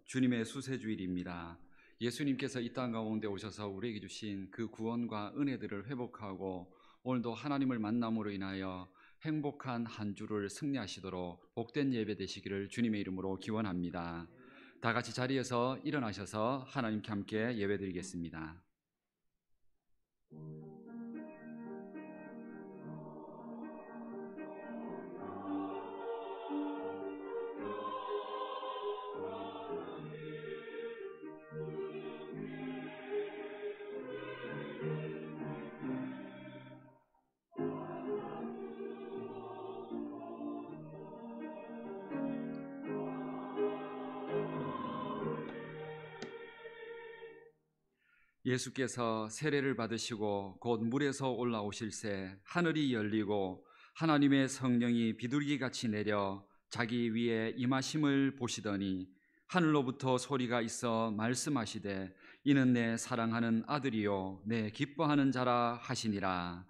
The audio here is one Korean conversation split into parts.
주님의 수세주일입니다. 예수님께서 이 땅 가운데 오셔서 우리에게 주신 그 구원과 은혜들을 회복하고 오늘도 하나님을 만남으로 인하여 행복한 한 주를 승리하시도록 복된 예배 되시기를 주님의 이름으로 기원합니다. 다 같이 자리에서 일어나셔서 하나님께 함께 예배드리겠습니다. 예수께서 세례를 받으시고 곧 물에서 올라오실새 하늘이 열리고 하나님의 성령이 비둘기같이 내려 자기 위에 임하심을 보시더니 하늘로부터 소리가 있어 말씀하시되 이는 내 사랑하는 아들이요 내 기뻐하는 자라 하시니라.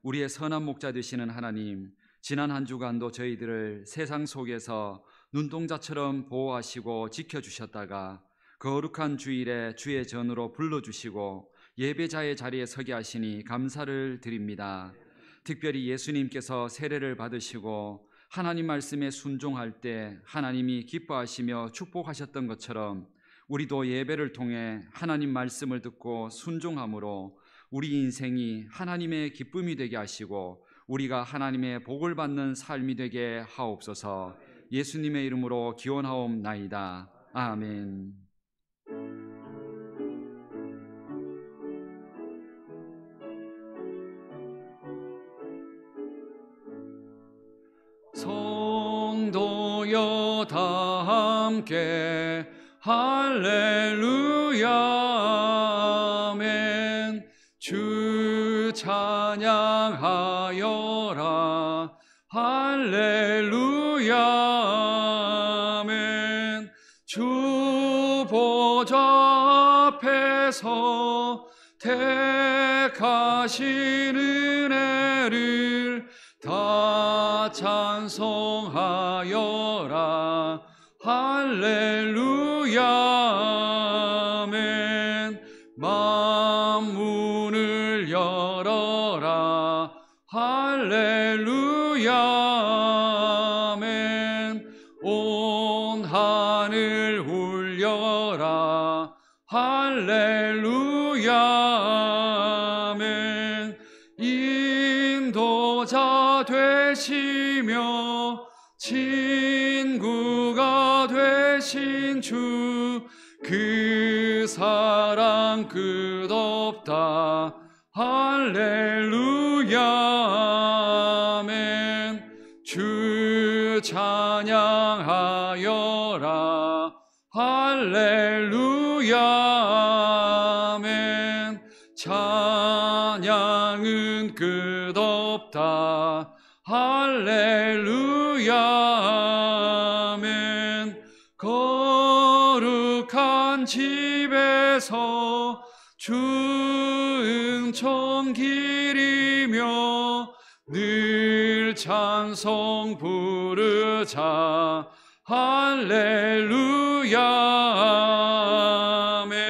우리의 선한 목자 되시는 하나님, 지난 한 주간도 저희들을 세상 속에서 눈동자처럼 보호하시고 지켜주셨다가 거룩한 주일에 주의 전으로 불러주시고 예배자의 자리에 서게 하시니 감사를 드립니다. 특별히 예수님께서 세례를 받으시고 하나님 말씀에 순종할 때 하나님이 기뻐하시며 축복하셨던 것처럼 우리도 예배를 통해 하나님 말씀을 듣고 순종함으로 우리 인생이 하나님의 기쁨이 되게 하시고 우리가 하나님의 복을 받는 삶이 되게 하옵소서. 예수님의 이름으로 기원하옵나이다. 아멘. 성도여 다 함께 할렐루야 아멘. 주 찬양하여라 할렐루야 아멘. 주 보좌 앞에서 택하신 은혜를 다 찬송하여라 할렐루야 아멘. 만문을 열어라 할렐루야 아멘. 온 하늘 울려라 할렐루야 아멘. 인도자 되시며 친구가 되신 주 그 사랑 끝없다 할렐루야 아멘. 주 찬양하여라 할렐루야 아멘. 찬양은 끝없다 할렐루야 아멘. 거룩한 집에서 주 은총 기리며 늘 찬송 부르자 할렐루야 아멘.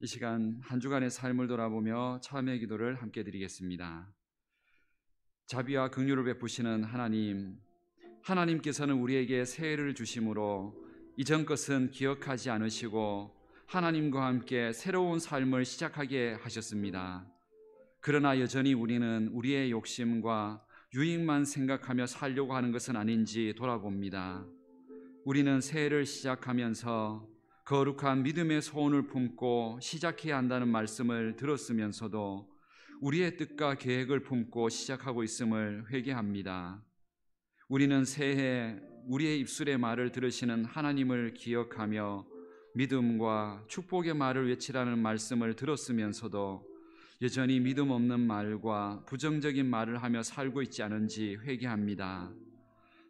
이 시간 한 주간의 삶을 돌아보며 참회 기도를 함께 드리겠습니다. 자비와 긍휼을 베푸시는 하나님, 하나님께서는 우리에게 새해를 주심으로 이전 것은 기억하지 않으시고 하나님과 함께 새로운 삶을 시작하게 하셨습니다. 그러나 여전히 우리는 우리의 욕심과 유익만 생각하며 살려고 하는 것은 아닌지 돌아봅니다. 우리는 새해를 시작하면서 거룩한 믿음의 소원을 품고 시작해야 한다는 말씀을 들었으면서도 우리의 뜻과 계획을 품고 시작하고 있음을 회개합니다. 우리는 새해 우리의 입술의 말을 들으시는 하나님을 기억하며 믿음과 축복의 말을 외치라는 말씀을 들었으면서도 여전히 믿음 없는 말과 부정적인 말을 하며 살고 있지 않은지 회개합니다.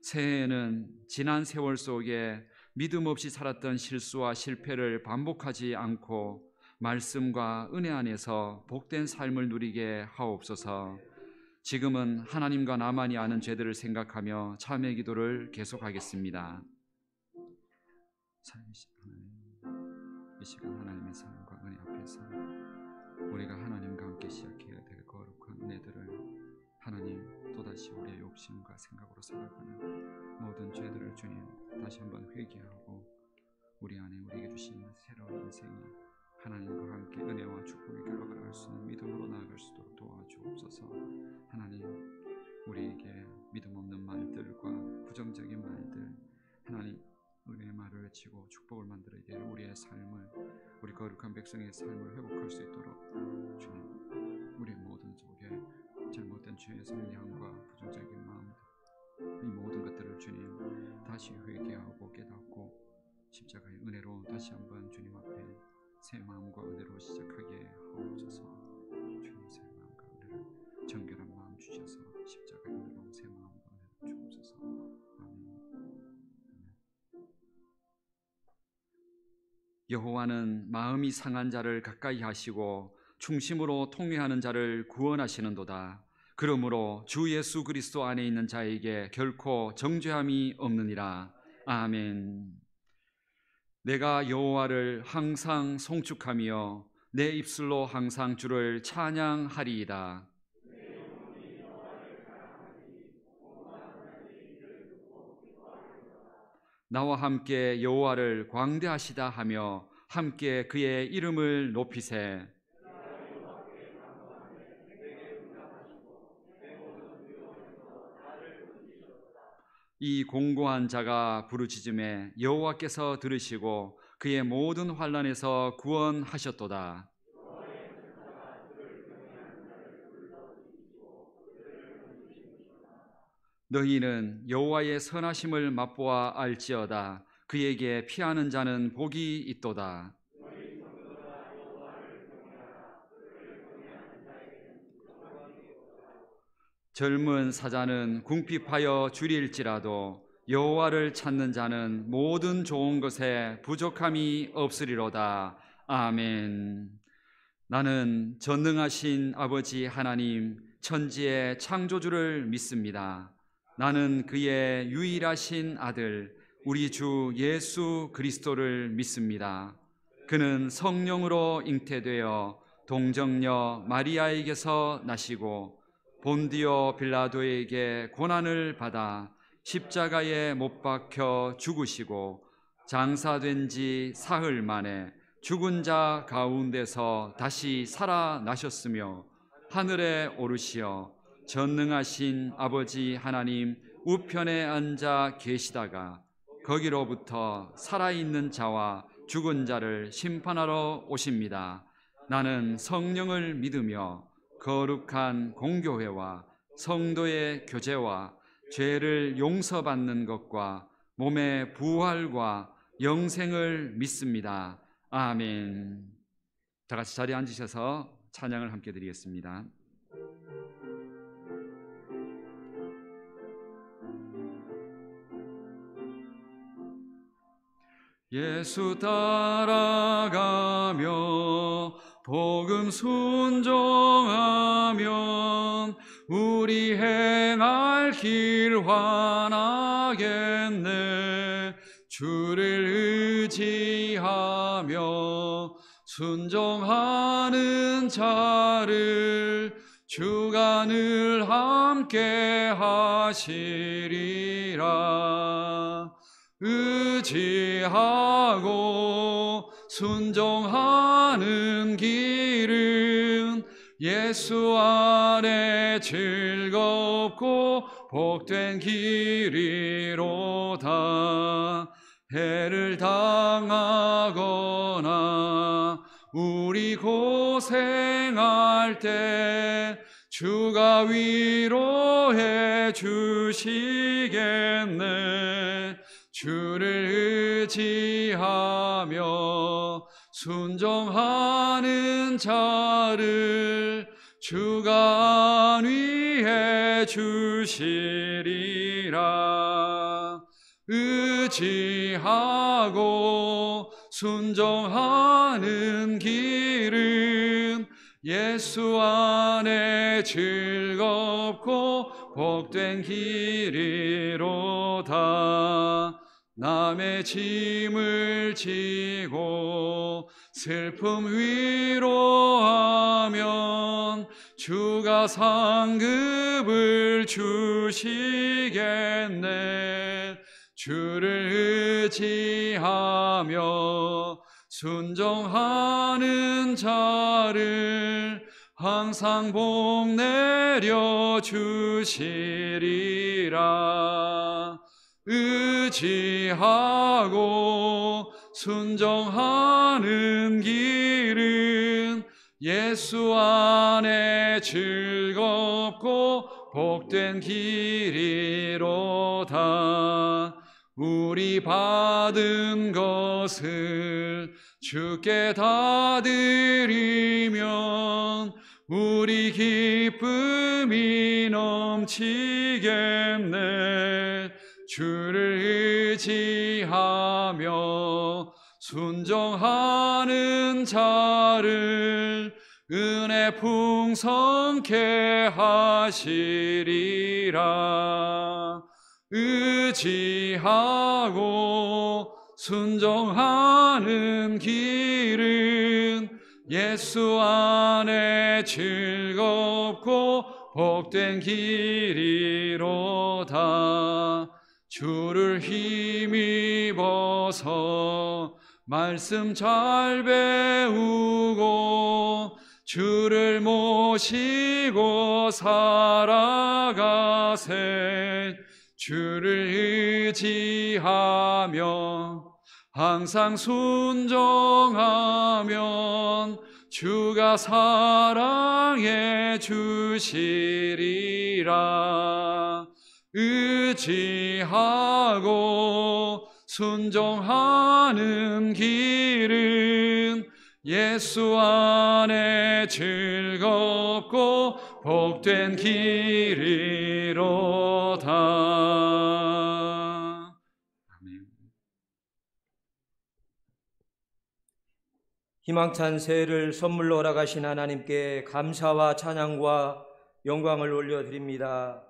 새해에는 지난 세월 속에 믿음 없이 살았던 실수와 실패를 반복하지 않고 말씀과 은혜 안에서 복된 삶을 누리게 하옵소서. 지금은 하나님과 나만이 아는 죄들을 생각하며 참회 기도를 계속하겠습니다. 이 시간 하나님의 사랑과 은혜 앞에서 우리가 하나님과 함께 시작해야 될 거룩한 은혜들을 하나님 또다시 우리의 욕심과 생각으로 살아가는 모든 죄들을 주님 다시 한번 회개하고 우리 안에 우리에게 주신 새로운 인생이 하나님과 함께 은혜와 축복의 결과를 알 수 있는 믿음으로 나아갈 수 있도록 도와주옵소서. 하나님, 우리에게 믿음 없는 말들과 부정적인 말들, 하나님 은혜의 말을 외치고 축복을 만들어야 될 우리의 삶을, 우리 거룩한 백성의 삶을 회복할 수 있도록 주님, 우리의 모든 속에 잘못된 죄의 성향과 부정적인 마음들, 이 모든 것들을 주님 다시 회개하고 깨닫고 십자가의 은혜로운 다시 한번 주님 앞에 새 마음과 은혜로 시작하게 하옵소서. 주님 새 마음과 은혜를 정결한 마음 주셔서 십자가의 은혜로 새 마음과 은혜를 주옵소서. 아멘. 여호와는 마음이 상한 자를 가까이 하시고 충심으로 통회하는 자를 구원하시는도다. 그러므로 주 예수 그리스도 안에 있는 자에게 결코 정죄함이 없느니라. 아멘. 내가 여호와를 항상 송축하며 내 입술로 항상 주를 찬양하리이다. 나와 함께 여호와를 광대하시다 하며 함께 그의 이름을 높이세. 이 공고한 자가 부르짖음에 여호와께서 들으시고 그의 모든 환난에서 구원하셨도다. 너희는 여호와의 선하심을 맛보아 알지어다. 그에게 피하는 자는 복이 있도다. 젊은 사자는 궁핍하여 주릴지라도 여호와를 찾는 자는 모든 좋은 것에 부족함이 없으리로다. 아멘. 나는 전능하신 아버지 하나님 천지의 창조주를 믿습니다. 나는 그의 유일하신 아들 우리 주 예수 그리스도를 믿습니다. 그는 성령으로 잉태되어 동정녀 마리아에게서 나시고 본디오 빌라도에게 고난을 받아 십자가에 못 박혀 죽으시고 장사된 지 사흘 만에 죽은 자 가운데서 다시 살아나셨으며 하늘에 오르시어 전능하신 아버지 하나님 우편에 앉아 계시다가 거기로부터 살아있는 자와 죽은 자를 심판하러 오십니다. 나는 성령을 믿으며 거룩한 공교회와 성도의 교제와 죄를 용서받는 것과 몸의 부활과 영생을 믿습니다. 아멘. 다 같이 자리에 앉으셔서 찬양을 함께 드리겠습니다. 예수 따라가며 복음 순종하면 우리 행할 길 환하겠네. 주를 의지하며 순종하는 자를 주가 늘 함께 하시리라. 의지하고 순종하는 길은 예수 안에 즐겁고 복된 길이로다. 해를 당하거나 우리 고생할 때 주가 위로해 주시겠네. 주를 의지하며 순종하는 자를 주가 안위해 주시리라. 의지하고 순종하는 길은 예수 안에 즐겁고 복된 길이로다. 남의 짐을 지고 슬픔 위로하면 주가 상급을 주시겠네. 주를 의지하며 순종하는 자를 항상 복 내려 주시리라. 의지하고 순종하는 길은 예수 안에 즐겁고 복된 길이로다. 우리 받은 것을 주께 다 드리면 우리 기쁨이 넘치겠네. 주를 의지하며 순종하는 자를 은혜 풍성케 하시리라. 의지하고 순종하는 길은 예수 안에 즐겁고 복된 길이로다. 주를 힘입어서 말씀 잘 배우고 주를 모시고 살아가세. 주를 의지하며 항상 순종하면 주가 사랑해 주시리라. 의지하고 순종하는 길은 예수 안에 즐겁고 복된 길이로다. 아멘. 희망찬 새해를 선물로 허락하신 하나님께 감사와 찬양과 영광을 올려드립니다.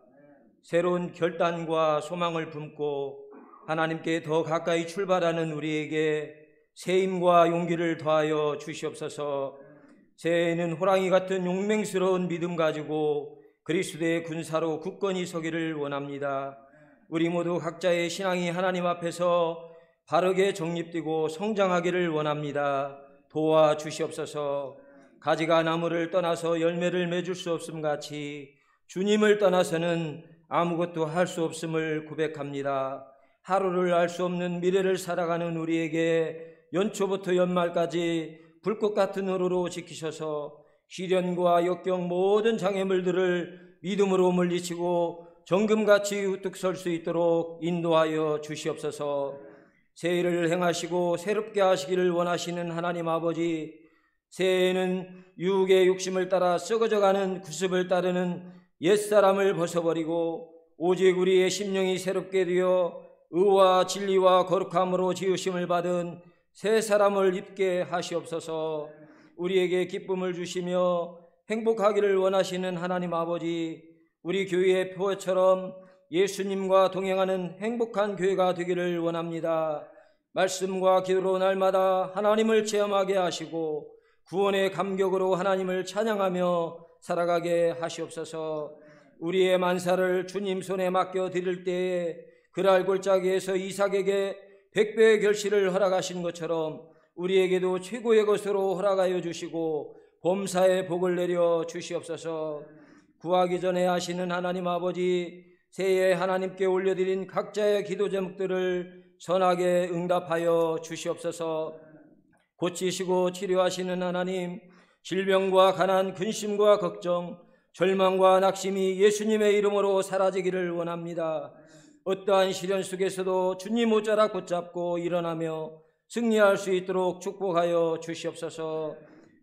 새로운 결단과 소망을 품고 하나님께 더 가까이 출발하는 우리에게 새 힘과 용기를 더하여 주시옵소서. 새해에는 호랑이 같은 용맹스러운 믿음 가지고 그리스도의 군사로 굳건히 서기를 원합니다. 우리 모두 각자의 신앙이 하나님 앞에서 바르게 정립되고 성장하기를 원합니다. 도와주시옵소서. 가지가 나무를 떠나서 열매를 맺을 수 없음 같이 주님을 떠나서는 아무것도 할 수 없음을 고백합니다. 하루를 알 수 없는 미래를 살아가는 우리에게 연초부터 연말까지 불꽃 같은 흐로로 지키셔서 시련과 역경 모든 장애물들을 믿음으로 물리치고 정금같이 우뚝 설 수 있도록 인도하여 주시옵소서. 새해를 행하시고 새롭게 하시기를 원하시는 하나님 아버지, 새해에는 유혹의 욕심을 따라 썩어져가는 구습을 따르는 옛사람을 벗어버리고 오직 우리의 심령이 새롭게 되어 의와 진리와 거룩함으로 지으심을 받은 새 사람을 입게 하시옵소서. 우리에게 기쁨을 주시며 행복하기를 원하시는 하나님 아버지, 우리 교회의 표처럼 예수님과 동행하는 행복한 교회가 되기를 원합니다. 말씀과 기도로 날마다 하나님을 체험하게 하시고 구원의 감격으로 하나님을 찬양하며 살아가게 하시옵소서. 우리의 만사를 주님 손에 맡겨 드릴 때에 그랄 골짜기에서 이삭에게 100배의 결실을 허락하신 것처럼 우리에게도 최고의 것으로 허락하여 주시고 범사에 복을 내려 주시옵소서. 구하기 전에 하시는 하나님 아버지, 새해에 하나님께 올려드린 각자의 기도 제목들을 선하게 응답하여 주시옵소서. 고치시고 치료하시는 하나님, 질병과 가난, 근심과 걱정, 절망과 낙심이 예수님의 이름으로 사라지기를 원합니다. 어떠한 시련 속에서도 주님 옷자락 붙잡고 일어나며 승리할 수 있도록 축복하여 주시옵소서.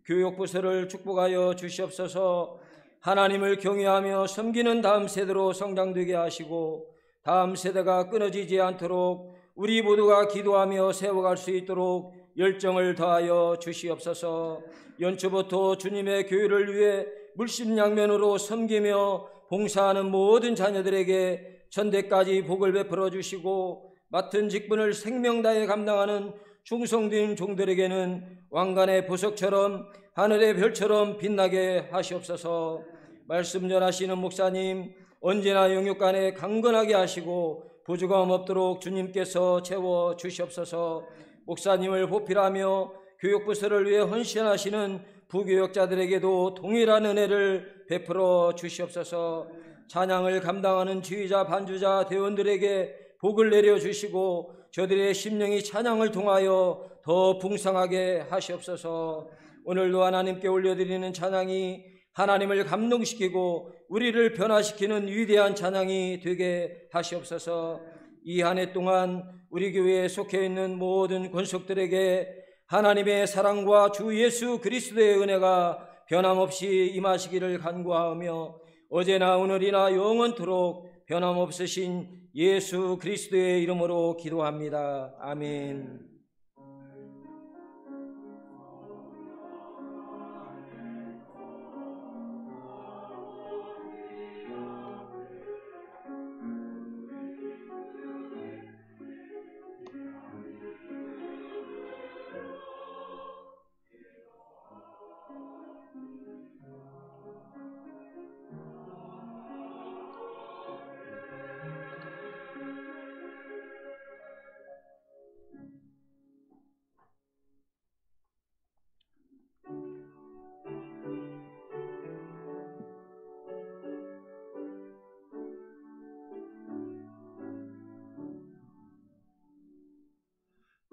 교육부서를 축복하여 주시옵소서. 하나님을 경외하며 섬기는 다음 세대로 성장되게 하시고 다음 세대가 끊어지지 않도록 우리 모두가 기도하며 세워갈 수 있도록 열정을 더하여 주시옵소서. 연초부터 주님의 교회를 위해 물심양면으로 섬기며 봉사하는 모든 자녀들에게 천대까지 복을 베풀어 주시고 맡은 직분을 생명다해 감당하는 충성된 종들에게는 왕관의 보석처럼 하늘의 별처럼 빛나게 하시옵소서. 말씀 전하시는 목사님 언제나 영육간에 강건하게 하시고 부족함 없도록 주님께서 채워 주시옵소서. 목사님을 보필하며 교육부서를 위해 헌신하시는 부교역자들에게도 동일한 은혜를 베풀어 주시옵소서. 찬양을 감당하는 지휘자, 반주자, 대원들에게 복을 내려주시고 저들의 심령이 찬양을 통하여 더 풍성하게 하시옵소서. 오늘도 하나님께 올려드리는 찬양이 하나님을 감동시키고 우리를 변화시키는 위대한 찬양이 되게 하시옵소서. 이 한 해 동안 우리 교회에 속해 있는 모든 권속들에게 하나님의 사랑과 주 예수 그리스도의 은혜가 변함없이 임하시기를 간구하며 어제나 오늘이나 영원토록 변함없으신 예수 그리스도의 이름으로 기도합니다. 아멘.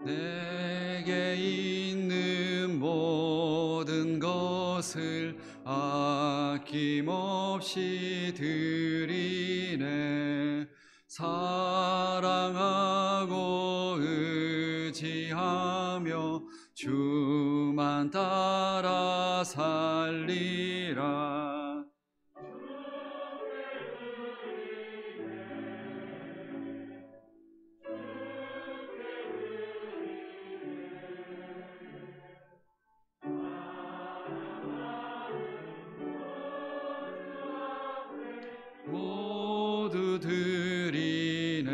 내게 있는 모든 것을 아낌없이 드리네. 사랑하고 의지하며 주만 따라 살리라. 모두 드리네.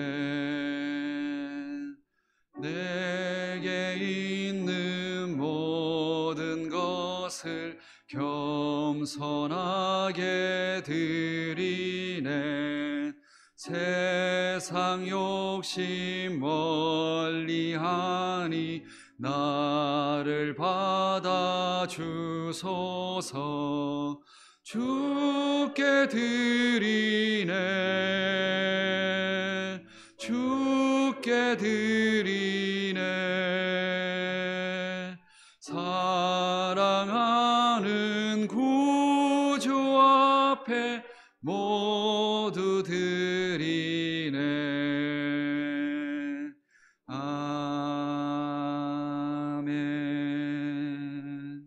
내게 있는 모든 것을 겸손하게 드리네. 세상 욕심 멀리하니 나를 받아 주소서. 주께 드리네. 주께 드리네. 사랑하는 구주 앞에 모두 드리네. 아멘.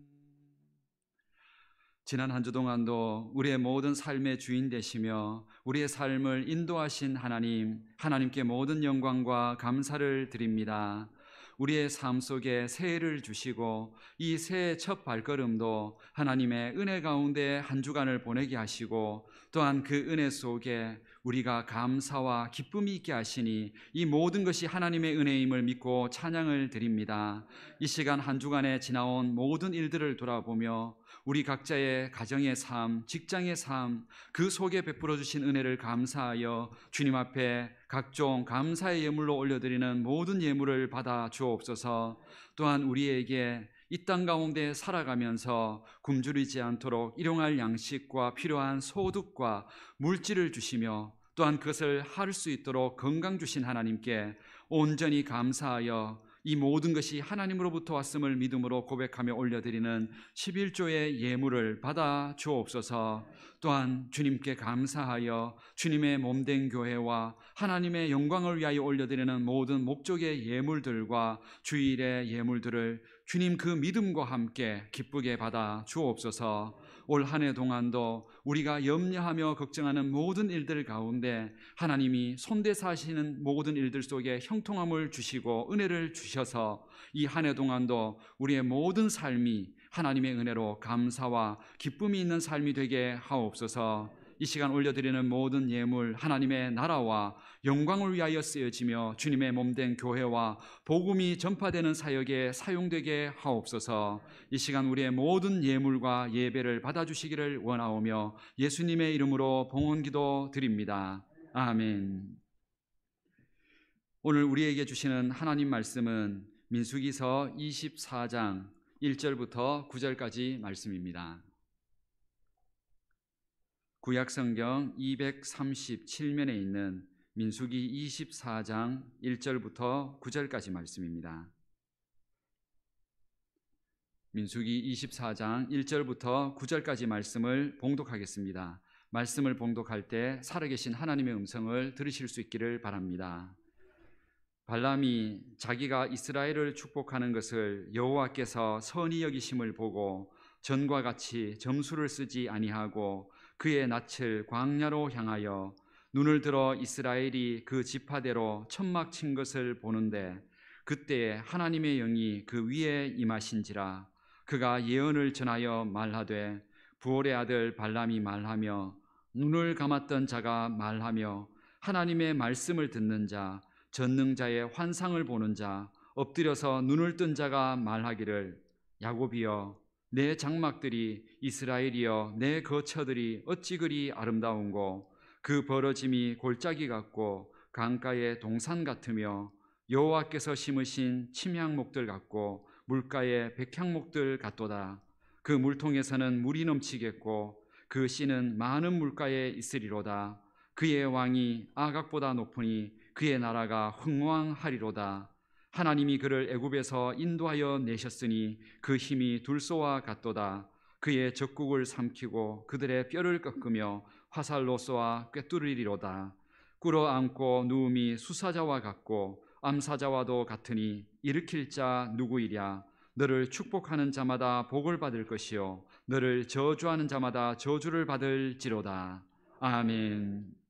지난 한 주 동안도 우리의 모든 삶의 주인 되시며 우리의 삶을 인도하신 하나님께 모든 영광과 감사를 드립니다. 우리의 삶 속에 새해를 주시고 이 새해 첫 발걸음도 하나님의 은혜 가운데 한 주간을 보내게 하시고 또한 그 은혜 속에 우리가 감사와 기쁨이 있게 하시니 이 모든 것이 하나님의 은혜임을 믿고 찬양을 드립니다. 이 시간 한 주간에 지나온 모든 일들을 돌아보며 우리 각자의 가정의 삶, 직장의 삶, 그 속에 베풀어 주신 은혜를 감사하여 주님 앞에 각종 감사의 예물로 올려드리는 모든 예물을 받아 주옵소서. 또한 우리에게 이 땅 가운데 살아가면서 굶주리지 않도록 일용할 양식과 필요한 소득과 물질을 주시며 또한 그것을 할 수 있도록 건강 주신 하나님께 온전히 감사하여 이 모든 것이 하나님으로부터 왔음을 믿음으로 고백하며 올려드리는 11조의 예물을 받아 주옵소서. 또한 주님께 감사하여 주님의 몸된 교회와 하나님의 영광을 위하여 올려드리는 모든 목적의 예물들과 주일의 예물들을 주님 그 믿음과 함께 기쁘게 받아 주옵소서. 올 한 해 동안도 우리가 염려하며 걱정하는 모든 일들 가운데 하나님이 손대사 하시는 모든 일들 속에 형통함을 주시고 은혜를 주셔서 이 한 해 동안도 우리의 모든 삶이 하나님의 은혜로 감사와 기쁨이 있는 삶이 되게 하옵소서. 이 시간 올려드리는 모든 예물 하나님의 나라와 영광을 위하여 쓰여지며 주님의 몸된 교회와 복음이 전파되는 사역에 사용되게 하옵소서. 이 시간 우리의 모든 예물과 예배를 받아주시기를 원하오며 예수님의 이름으로 봉헌기도 드립니다. 아멘. 오늘 우리에게 주시는 하나님 말씀은 민수기서 24장 1절부터 9절까지 말씀입니다. 구약성경 237면에 있는 민수기 24장 1절부터 9절까지 말씀입니다. 민수기 24장 1절부터 9절까지 말씀을 봉독하겠습니다. 말씀을 봉독할 때 살아계신 하나님의 음성을 들으실 수 있기를 바랍니다. 발람이 자기가 이스라엘을 축복하는 것을 여호와께서 선히 여기심을 보고 전과 같이 점수를 쓰지 아니하고 그의 낯을 광야로 향하여 눈을 들어 이스라엘이 그 지파대로 천막 친 것을 보는데, 그때에 하나님의 영이 그 위에 임하신지라. 그가 예언을 전하여 말하되, 부올의 아들 발람이 말하며 눈을 감았던 자가 말하며 하나님의 말씀을 듣는 자, 전능자의 환상을 보는 자, 엎드려서 눈을 뜬 자가 말하기를, 야곱이여 내 장막들이, 이스라엘이여 내 거처들이 어찌 그리 아름다운고, 그 벌어짐이 골짜기 같고 강가의 동산 같으며 여호와께서 심으신 침향목들 같고 물가의 백향목들 같도다. 그 물통에서는 물이 넘치겠고 그 씨는 많은 물가에 있으리로다. 그의 왕이 아각보다 높으니 그의 나라가 흥왕하리로다. 하나님이 그를 애굽에서 인도하여 내셨으니 그 힘이 둘소와 같도다. 그의 적국을 삼키고 그들의 뼈를 꺾으며 화살로 쏘아 꿰뚫으리로다. 꿇어앉고 누움이 수사자와 같고 암사자와도 같으니 일으킬 자 누구이랴. 너를 축복하는 자마다 복을 받을 것이요 너를 저주하는 자마다 저주를 받을지로다. 아멘.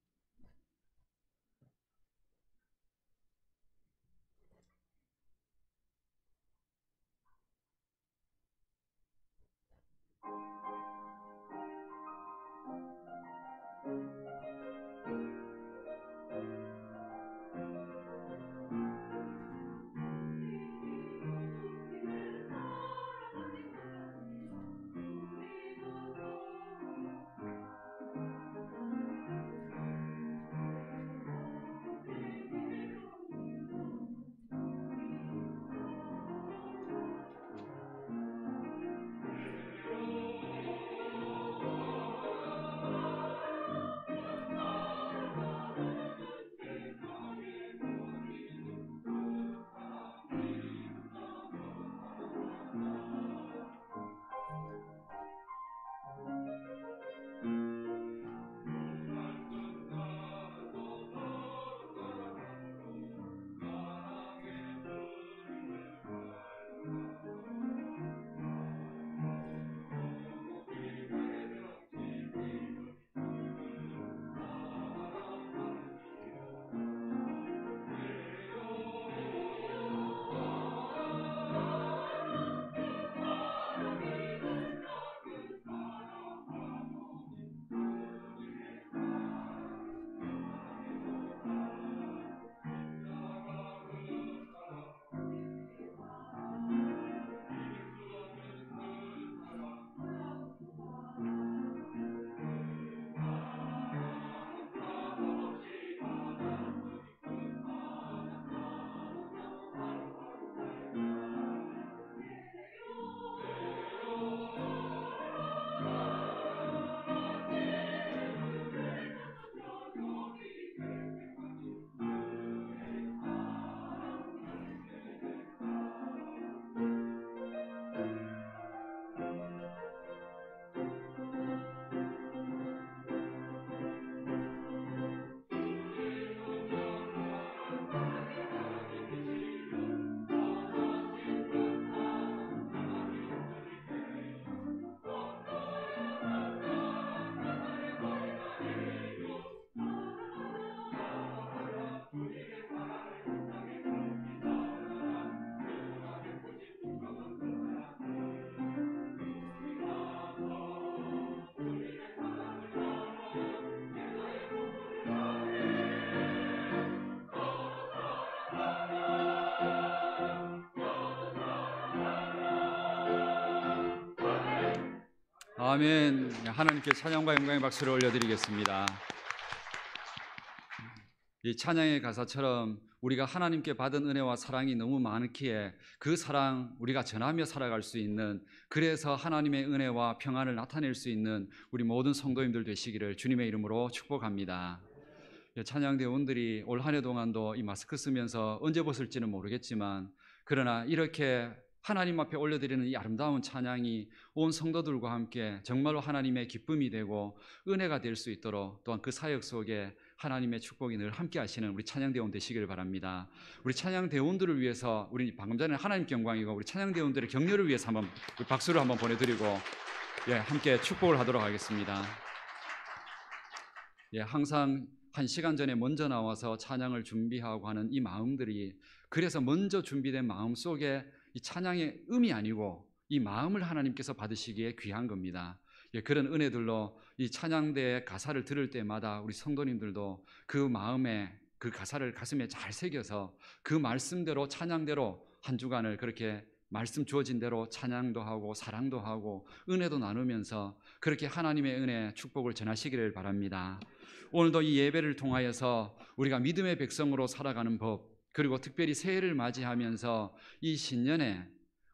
아멘. 하나님께 찬양과 영광의 박수를 올려드리겠습니다. 이 찬양의 가사처럼 우리가 하나님께 받은 은혜와 사랑이 너무 많기에 그 사랑 우리가 전하며 살아갈 수 있는, 그래서 하나님의 은혜와 평안을 나타낼 수 있는 우리 모든 성도님들 되시기를 주님의 이름으로 축복합니다. 찬양대원들이 올 한 해 동안도 이 마스크 쓰면서 언제 벗을지는 모르겠지만, 그러나 이렇게 하나님 앞에 올려드리는 이 아름다운 찬양이 온 성도들과 함께 정말로 하나님의 기쁨이 되고 은혜가 될 수 있도록, 또한 그 사역 속에 하나님의 축복이 늘 함께 하시는 우리 찬양대원 되시길 바랍니다. 우리 찬양대원들을 위해서, 우리 방금 전에 하나님께 영광이고 우리 찬양대원들의 격려를 위해서 한번 박수를 한번 보내드리고 함께 축복을 하도록 하겠습니다. 항상 1시간 전에 먼저 나와서 찬양을 준비하고 하는 이 마음들이, 그래서 먼저 준비된 마음 속에 이 찬양의 음이 아니고 이 마음을 하나님께서 받으시기에 귀한 겁니다. 그런 은혜들로 이 찬양대의 가사를 들을 때마다 우리 성도님들도 그 마음에 그 가사를 가슴에 잘 새겨서 그 말씀대로 찬양대로 한 주간을 그렇게 말씀 주어진 대로 찬양도 하고 사랑도 하고 은혜도 나누면서 그렇게 하나님의 은혜 축복을 전하시기를 바랍니다. 오늘도 이 예배를 통하여서 우리가 믿음의 백성으로 살아가는 법, 그리고 특별히 새해를 맞이하면서 이 신년에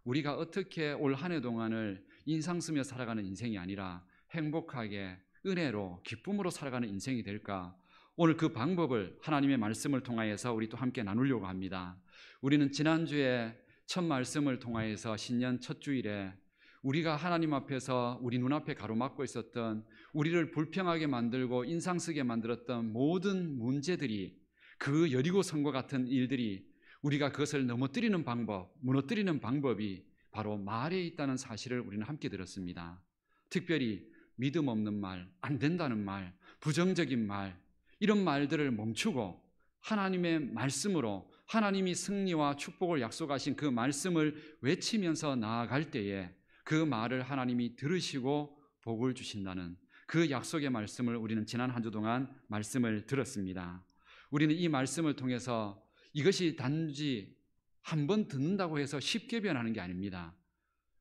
우리가 어떻게 올 한 해 동안을 인상 쓰며 살아가는 인생이 아니라 행복하게 은혜로 기쁨으로 살아가는 인생이 될까, 오늘 그 방법을 하나님의 말씀을 통하여서 우리 또 함께 나누려고 합니다. 우리는 지난주에 첫 말씀을 통하여서 신년 첫 주일에 우리가 하나님 앞에서 우리 눈앞에 가로막고 있었던, 우리를 불평하게 만들고 인상 쓰게 만들었던 모든 문제들이, 그 여리고 성과 같은 일들이 우리가 그것을 넘어뜨리는 방법, 무너뜨리는 방법이 바로 말에 있다는 사실을 우리는 함께 들었습니다. 특별히 믿음 없는 말, 안 된다는 말, 부정적인 말, 이런 말들을 멈추고 하나님의 말씀으로 하나님이 승리와 축복을 약속하신 그 말씀을 외치면서 나아갈 때에 그 말을 하나님이 들으시고 복을 주신다는 그 약속의 말씀을 우리는 지난 한 주 동안 말씀을 들었습니다. 우리는 이 말씀을 통해서 이것이 단지 한 번 듣는다고 해서 쉽게 변하는 게 아닙니다.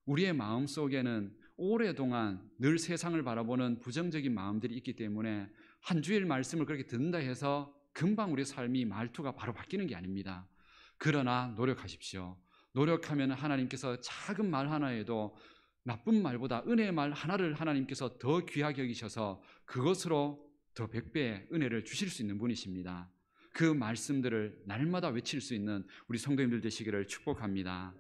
우리의 마음 속에는 오랫동안 늘 세상을 바라보는 부정적인 마음들이 있기 때문에 한 주일 말씀을 그렇게 듣는다 해서 금방 우리 삶이 말투가 바로 바뀌는 게 아닙니다. 그러나 노력하십시오. 노력하면 하나님께서 작은 말 하나에도 나쁜 말보다 은혜의 말 하나를 하나님께서 더 귀하게 여기셔서 그것으로 더 100배의 은혜를 주실 수 있는 분이십니다. 그 말씀들을 날마다 외칠 수 있는 우리 성도님들 되시기를 축복합니다.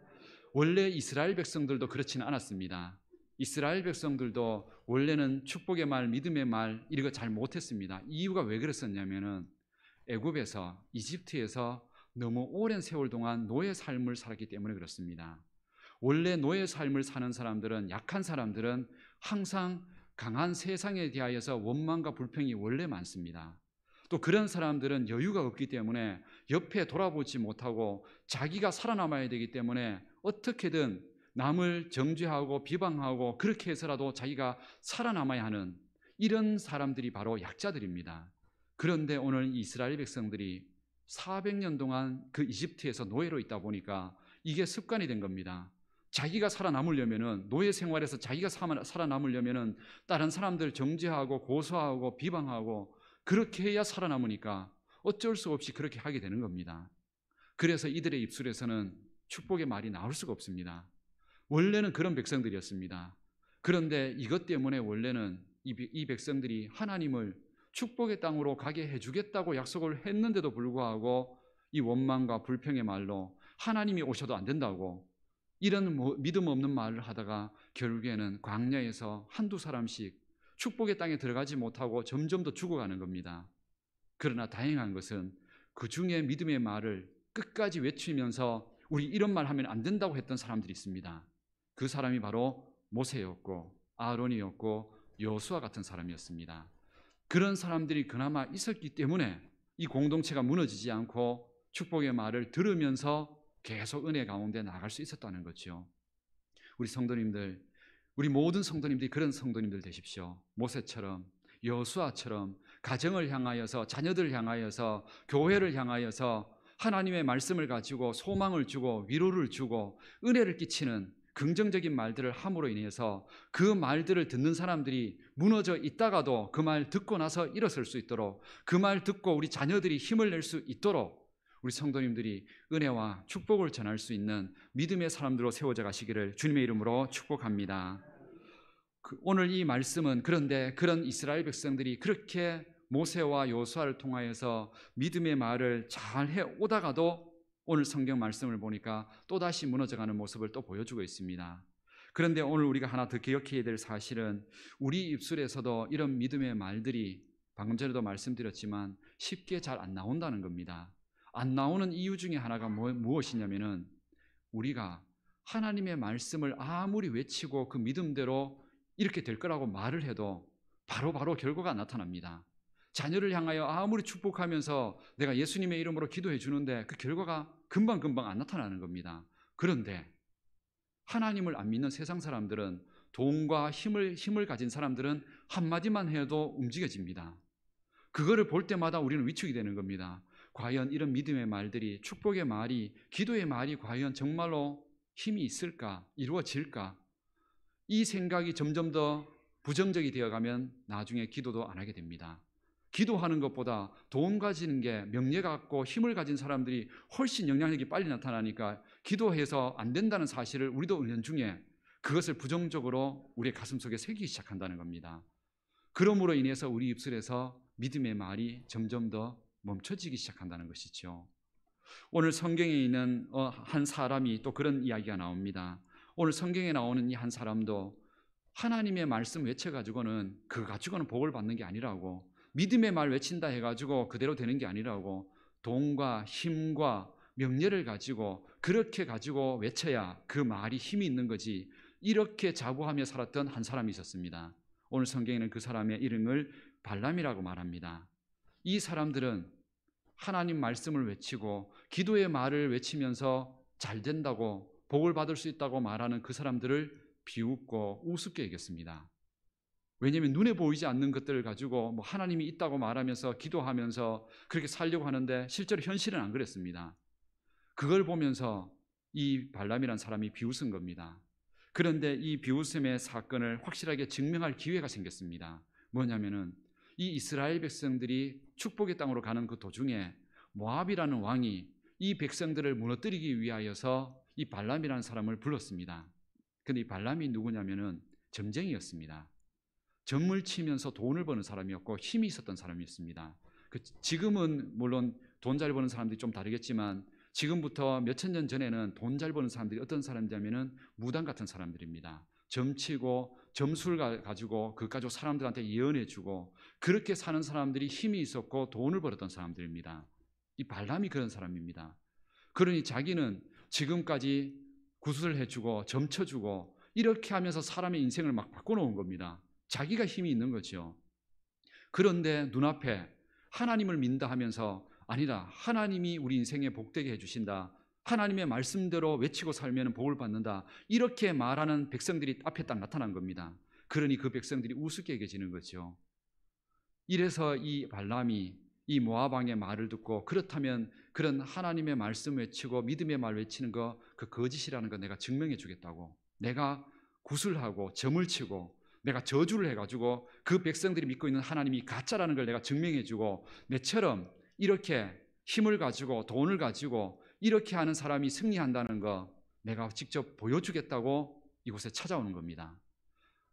원래 이스라엘 백성들도 그렇지는 않았습니다. 이스라엘 백성들도 원래는 축복의 말, 믿음의 말 이런 거 잘 못했습니다. 이유가 왜 그랬었냐면은 애굽에서, 이집트에서 너무 오랜 세월 동안 노예 삶을 살았기 때문에 그렇습니다. 원래 노예 삶을 사는 사람들은, 약한 사람들은 항상 강한 세상에 대하여서 원망과 불평이 원래 많습니다. 또 그런 사람들은 여유가 없기 때문에 옆에 돌아보지 못하고 자기가 살아남아야 되기 때문에 어떻게든 남을 정죄하고 비방하고 그렇게 해서라도 자기가 살아남아야 하는 이런 사람들이 바로 약자들입니다. 그런데 오늘 이스라엘 백성들이 400년 동안 그 이집트에서 노예로 있다 보니까 이게 습관이 된 겁니다. 자기가 살아남으려면은, 노예 생활에서 자기가 살아남으려면은 다른 사람들 정죄하고 고소하고 비방하고 그렇게 해야 살아남으니까 어쩔 수 없이 그렇게 하게 되는 겁니다. 그래서 이들의 입술에서는 축복의 말이 나올 수가 없습니다. 원래는 그런 백성들이었습니다. 그런데 이것 때문에 원래는 이 백성들이 하나님을 축복의 땅으로 가게 해주겠다고 약속을 했는데도 불구하고 이 원망과 불평의 말로 하나님이 오셔도 안 된다고 이런 믿음 없는 말을 하다가 결국에는 광야에서 한두 사람씩 축복의 땅에 들어가지 못하고 점점 더 죽어가는 겁니다. 그러나 다행한 것은 그 중에 믿음의 말을 끝까지 외치면서 우리 이런 말 하면 안 된다고 했던 사람들이 있습니다. 그 사람이 바로 모세였고 아론이었고 여호수아 같은 사람이었습니다. 그런 사람들이 그나마 있었기 때문에 이 공동체가 무너지지 않고 축복의 말을 들으면서 계속 은혜 가운데 나갈 수 있었다는 거죠. 우리 성도님들, 우리 모든 성도님들이 그런 성도님들 되십시오. 모세처럼, 여호수아처럼 가정을 향하여서, 자녀들을 향하여서, 교회를 향하여서 하나님의 말씀을 가지고 소망을 주고 위로를 주고 은혜를 끼치는 긍정적인 말들을 함으로 인해서 그 말들을 듣는 사람들이 무너져 있다가도 그 말 듣고 나서 일어설 수 있도록, 그 말 듣고 우리 자녀들이 힘을 낼 수 있도록 우리 성도님들이 은혜와 축복을 전할 수 있는 믿음의 사람들로 세워져 가시기를 주님의 이름으로 축복합니다. 오늘 이 말씀은, 그런데 그런 이스라엘 백성들이 그렇게 모세와 여호수아를 통하여서 믿음의 말을 잘 해오다가도 오늘 성경 말씀을 보니까 또다시 무너져가는 모습을 또 보여주고 있습니다. 그런데 오늘 우리가 하나 더 기억해야 될 사실은 우리 입술에서도 이런 믿음의 말들이 방금 전에도 말씀드렸지만 쉽게 잘 안 나온다는 겁니다. 안 나오는 이유 중에 하나가 무엇이냐면은 우리가 하나님의 말씀을 아무리 외치고 그 믿음대로 이렇게 될 거라고 말을 해도 바로 결과가 나타납니다. 자녀를 향하여 아무리 축복하면서 내가 예수님의 이름으로 기도해 주는데 그 결과가 금방 안 나타나는 겁니다. 그런데 하나님을 안 믿는 세상 사람들은, 돈과 힘을 가진 사람들은 한마디만 해도 움직여집니다. 그거를 볼 때마다 우리는 위축이 되는 겁니다. 과연 이런 믿음의 말들이, 축복의 말이, 기도의 말이 과연 정말로 힘이 있을까? 이루어질까? 이 생각이 점점 더 부정적이 되어가면 나중에 기도도 안 하게 됩니다. 기도하는 것보다 돈 가지는 게, 명예 갖고 힘을 가진 사람들이 훨씬 영향력이 빨리 나타나니까 기도해서 안 된다는 사실을 우리도 은연중에 그것을 부정적으로 우리의 가슴속에 새기기 시작한다는 겁니다. 그러므로 인해서 우리 입술에서 믿음의 말이 점점 더 멈춰지기 시작한다는 것이죠. 오늘 성경에 있는 한 사람이 또 그런 이야기가 나옵니다. 오늘 성경에 나오는 이 한 사람도 하나님의 말씀 외쳐가지고는 그거 가지고는 복을 받는 게 아니라고, 믿음의 말 외친다 해가지고 그대로 되는 게 아니라고, 돈과 힘과 명예를 가지고 그렇게 가지고 외쳐야 그 말이 힘이 있는 거지, 이렇게 자부하며 살았던 한 사람이 있었습니다. 오늘 성경에는 그 사람의 이름을 발람이라고 말합니다. 이 사람들은 하나님 말씀을 외치고 기도의 말을 외치면서 잘 된다고, 복을 받을 수 있다고 말하는 그 사람들을 비웃고 우습게 여겼습니다. 왜냐하면 눈에 보이지 않는 것들을 가지고 뭐 하나님이 있다고 말하면서 기도하면서 그렇게 살려고 하는데 실제로 현실은 안 그랬습니다. 그걸 보면서 이 발람이라는 사람이 비웃은 겁니다. 그런데 이 비웃음의 사건을 확실하게 증명할 기회가 생겼습니다. 뭐냐면은 이 이스라엘 백성들이 축복의 땅으로 가는 그 도중에 모압이라는 왕이 이 백성들을 무너뜨리기 위하여서 이 발람이라는 사람을 불렀습니다. 근데 이 발람이 누구냐면은 점쟁이였습니다. 점을 치면서 돈을 버는 사람이었고 힘이 있었던 사람이었습니다. 지금은 물론 돈 잘 버는 사람들이 좀 다르겠지만 지금부터 몇천 년 전에는 돈 잘 버는 사람들이 어떤 사람이냐면은 무당 같은 사람들입니다. 점치고 점술 가지고 그 가지고 사람들한테 예언해주고 그렇게 사는 사람들이 힘이 있었고 돈을 벌었던 사람들입니다. 이 발람이 그런 사람입니다. 그러니 자기는 지금까지 구슬을 해주고 점쳐주고 이렇게 하면서 사람의 인생을 막 바꿔놓은 겁니다. 자기가 힘이 있는 거죠. 그런데 눈앞에 하나님을 믿는다 하면서 아니다, 하나님이 우리 인생에 복되게 해주신다, 하나님의 말씀대로 외치고 살면 복을 받는다, 이렇게 말하는 백성들이 앞에 딱 나타난 겁니다. 그러니 그 백성들이 우습게 여겨지는 거죠. 이래서 이 발람이 이 모압 왕의 말을 듣고 그렇다면 그런 하나님의 말씀 외치고 믿음의 말 외치는 거 그 거짓이라는 거 내가 증명해 주겠다고, 내가 구슬하고 점을 치고 내가 저주를 해가지고 그 백성들이 믿고 있는 하나님이 가짜라는 걸 내가 증명해 주고 내처럼 이렇게 힘을 가지고 돈을 가지고 이렇게 하는 사람이 승리한다는 거 내가 직접 보여주겠다고 이곳에 찾아오는 겁니다.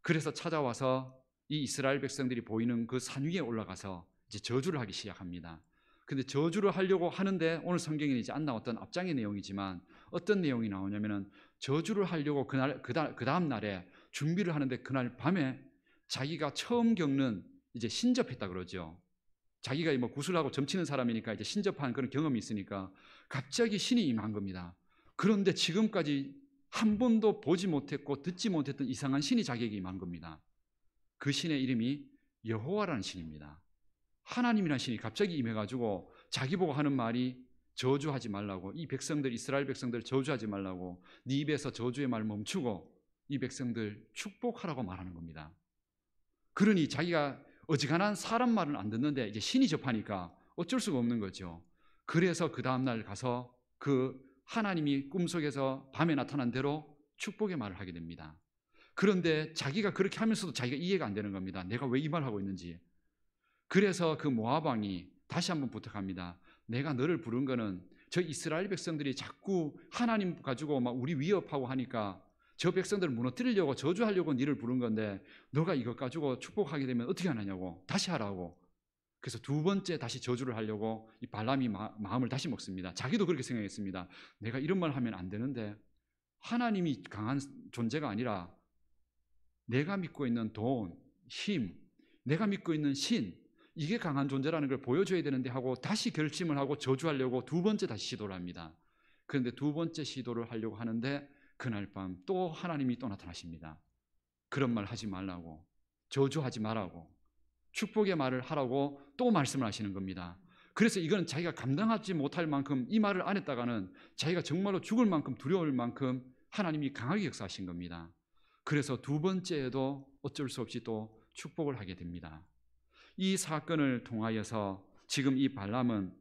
그래서 찾아와서 이 이스라엘 백성들이 보이는 그 산 위에 올라가서 이제 저주를 하기 시작합니다. 근데 저주를 하려고 하는데 오늘 성경에는 이제 안 나왔던 앞장의 내용이지만 어떤 내용이 나오냐면은 저주를 하려고 그 다음 날에 준비를 하는데 그날 밤에 자기가 처음 겪는 이제 신접했다 그러죠. 자기가 뭐 구슬하고 점치는 사람이니까 이제 신접한 그런 경험이 있으니까 갑자기 신이 임한 겁니다. 그런데 지금까지 한 번도 보지 못했고 듣지 못했던 이상한 신이 자기에게 임한 겁니다. 그 신의 이름이 여호와라는 신입니다. 하나님이라는 신이 갑자기 임해가지고 자기 보고 하는 말이 저주하지 말라고, 이 백성들, 이스라엘 백성들 저주하지 말라고, 네 입에서 저주의 말 멈추고 이 백성들 축복하라고 말하는 겁니다. 그러니 자기가 어지간한 사람 말은 안 듣는데 이제 신이 접하니까 어쩔 수가 없는 거죠. 그래서 그 다음날 가서 그 하나님이 꿈속에서 밤에 나타난 대로 축복의 말을 하게 됩니다. 그런데 자기가 그렇게 하면서도 자기가 이해가 안 되는 겁니다. 내가 왜 이 말을 하고 있는지. 그래서 그 모압 왕이 다시 한번 부탁합니다. 내가 너를 부른 거는 저 이스라엘 백성들이 자꾸 하나님 가지고 막 우리 위협하고 하니까 저 백성들을 무너뜨리려고 저주하려고 너를 부른 건데 너가 이것 가지고 축복하게 되면 어떻게 하느냐고, 다시 하라고. 그래서 두 번째 다시 저주를 하려고 이 발람이 마음을 다시 먹습니다. 자기도 그렇게 생각했습니다. 내가 이런 말 하면 안 되는데, 하나님이 강한 존재가 아니라 내가 믿고 있는 돈, 힘, 내가 믿고 있는 신, 이게 강한 존재라는 걸 보여줘야 되는데 하고 다시 결심을 하고 저주하려고 두 번째 다시 시도를 합니다. 그런데 두 번째 시도를 하려고 하는데 그날 밤 또 하나님이 또 나타나십니다. 그런 말 하지 말라고, 저주하지 말라고, 축복의 말을 하라고 또 말씀을 하시는 겁니다. 그래서 이건 자기가 감당하지 못할 만큼 이 말을 안 했다가는 자기가 정말로 죽을 만큼 두려울 만큼 하나님이 강하게 역사하신 겁니다. 그래서 두 번째에도 어쩔 수 없이 또 축복을 하게 됩니다. 이 사건을 통하여서 지금 이 발람은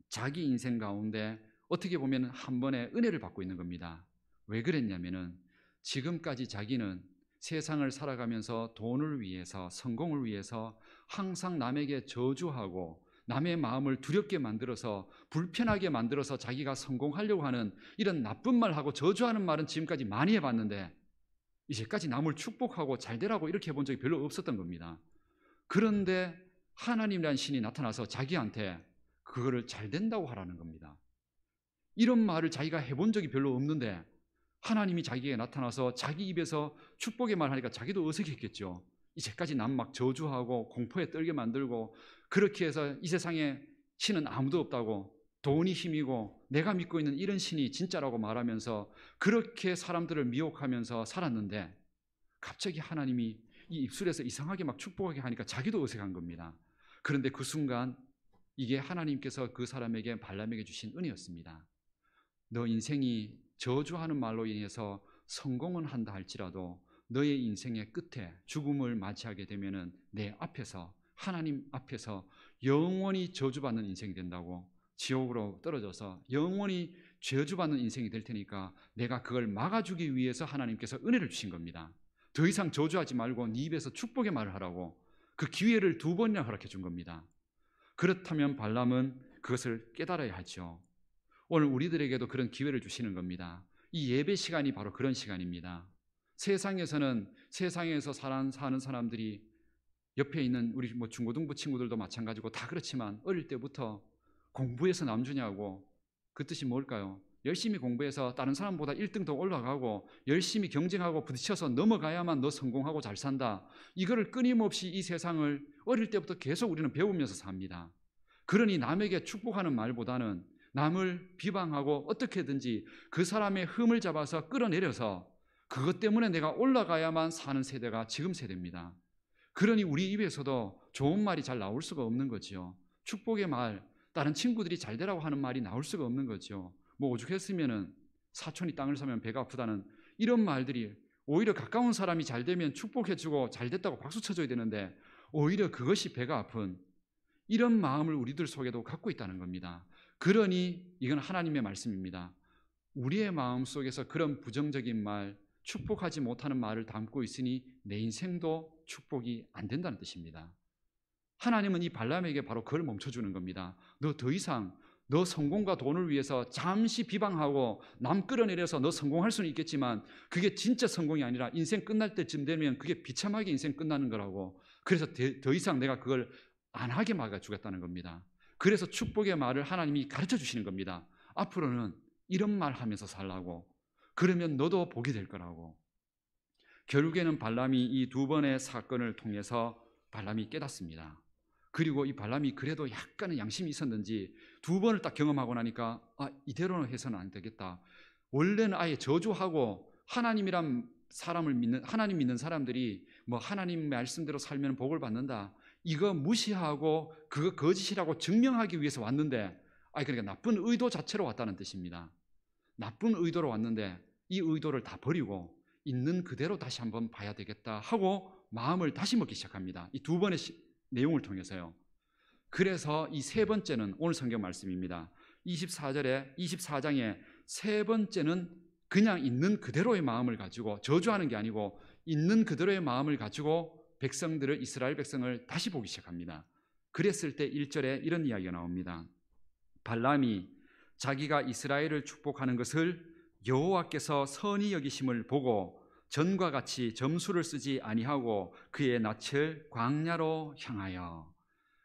자기 인생 가운데 어떻게 보면 한 번의 은혜를 받고 있는 겁니다. 왜 그랬냐면은 지금까지 자기는 세상을 살아가면서 돈을 위해서, 성공을 위해서 항상 남에게 저주하고 남의 마음을 두렵게 만들어서 불편하게 만들어서 자기가 성공하려고 하는 이런 나쁜 말하고 저주하는 말은 지금까지 많이 해봤는데 이제까지 남을 축복하고 잘되라고 이렇게 해본 적이 별로 없었던 겁니다. 그런데 하나님이라는 신이 나타나서 자기한테 그거를 잘 된다고 하라는 겁니다. 이런 말을 자기가 해본 적이 별로 없는데 하나님이 자기에게 나타나서 자기 입에서 축복의 말을 하니까 자기도 어색했겠죠. 이제까지 남 막 저주하고 공포에 떨게 만들고 그렇게 해서 이 세상에 신은 아무도 없다고, 돈이 힘이고 내가 믿고 있는 이런 신이 진짜라고 말하면서 그렇게 사람들을 미혹하면서 살았는데 갑자기 하나님이 이 입술에서 이상하게 막 축복하게 하니까 자기도 어색한 겁니다. 그런데 그 순간 이게 하나님께서 그 사람에게, 발람에게 주신 은혜였습니다. 너 인생이 저주하는 말로 인해서 성공은 한다 할지라도 너의 인생의 끝에 죽음을 맞이하게 되면은 내 앞에서, 하나님 앞에서 영원히 저주받는 인생이 된다고, 지옥으로 떨어져서 영원히 저주받는 인생이 될 테니까 내가 그걸 막아주기 위해서 하나님께서 은혜를 주신 겁니다. 더 이상 저주하지 말고 네 입에서 축복의 말을 하라고 그 기회를 두 번이나 허락해 준 겁니다. 그렇다면 발람은 그것을 깨달아야 하죠. 오늘 우리들에게도 그런 기회를 주시는 겁니다. 이 예배 시간이 바로 그런 시간입니다. 세상에서는 세상에서 사는 사람들이 옆에 있는 우리 중고등부 친구들도 마찬가지고 다 그렇지만 어릴 때부터 공부해서 남주냐고, 그 뜻이 뭘까요? 열심히 공부해서 다른 사람보다 1등도 올라가고 열심히 경쟁하고 부딪혀서 넘어가야만 너 성공하고 잘 산다. 이거를 끊임없이 이 세상을 어릴 때부터 계속 우리는 배우면서 삽니다. 그러니 남에게 축복하는 말보다는 남을 비방하고 어떻게든지 그 사람의 흠을 잡아서 끌어내려서 그것 때문에 내가 올라가야만 사는 세대가 지금 세대입니다. 그러니 우리 입에서도 좋은 말이 잘 나올 수가 없는 거죠. 축복의 말, 다른 친구들이 잘 되라고 하는 말이 나올 수가 없는 거죠. 뭐 오죽했으면은 사촌이 땅을 사면 배가 아프다는 이런 말들이, 오히려 가까운 사람이 잘 되면 축복해주고 잘 됐다고 박수 쳐줘야 되는데 오히려 그것이 배가 아픈 이런 마음을 우리들 속에도 갖고 있다는 겁니다. 그러니 이건 하나님의 말씀입니다. 우리의 마음 속에서 그런 부정적인 말, 축복하지 못하는 말을 담고 있으니 내 인생도 축복이 안 된다는 뜻입니다. 하나님은 이 발람에게 바로 그걸 멈춰주는 겁니다. 너 더 이상 너 성공과 돈을 위해서 잠시 비방하고 남 끌어내려서 너 성공할 수는 있겠지만 그게 진짜 성공이 아니라 인생 끝날 때쯤 되면 그게 비참하게 인생 끝나는 거라고. 그래서 더 이상 내가 그걸 안 하게 막아주겠다는 겁니다. 그래서 축복의 말을 하나님이 가르쳐 주시는 겁니다. 앞으로는 이런 말 하면서 살라고. 그러면 너도 복이 될 거라고. 결국에는 발람이 이 두 번의 사건을 통해서 발람이 깨닫습니다. 그리고 이 발람이 그래도 약간의 양심이 있었는지 두 번을 딱 경험하고 나니까 이대로는 해서는 안 되겠다. 원래는 아예 저주하고 하나님이란 사람을 믿는, 하나님 믿는 사람들이 뭐 하나님 말씀대로 살면 복을 받는다, 이거 무시하고 그거 거짓이라고 증명하기 위해서 왔는데, 그러니까 나쁜 의도 자체로 왔다는 뜻입니다. 나쁜 의도로 왔는데 이 의도를 다 버리고 있는 그대로 다시 한번 봐야 되겠다 하고 마음을 다시 먹기 시작합니다. 이 두 번의 내용을 통해서요. 그래서 이 세 번째는 오늘 성경 말씀입니다. 24장의 세 번째는 그냥 있는 그대로의 마음을 가지고, 저주하는 게 아니고 있는 그대로의 마음을 가지고 백성들을, 이스라엘 백성을 다시 보기 시작합니다. 그랬을 때 1절에 이런 이야기가 나옵니다. 발람이 자기가 이스라엘을 축복하는 것을 여호와께서 선히 여기심을 보고 전과 같이 점수를 쓰지 아니하고 그의 낯을 광야로 향하여.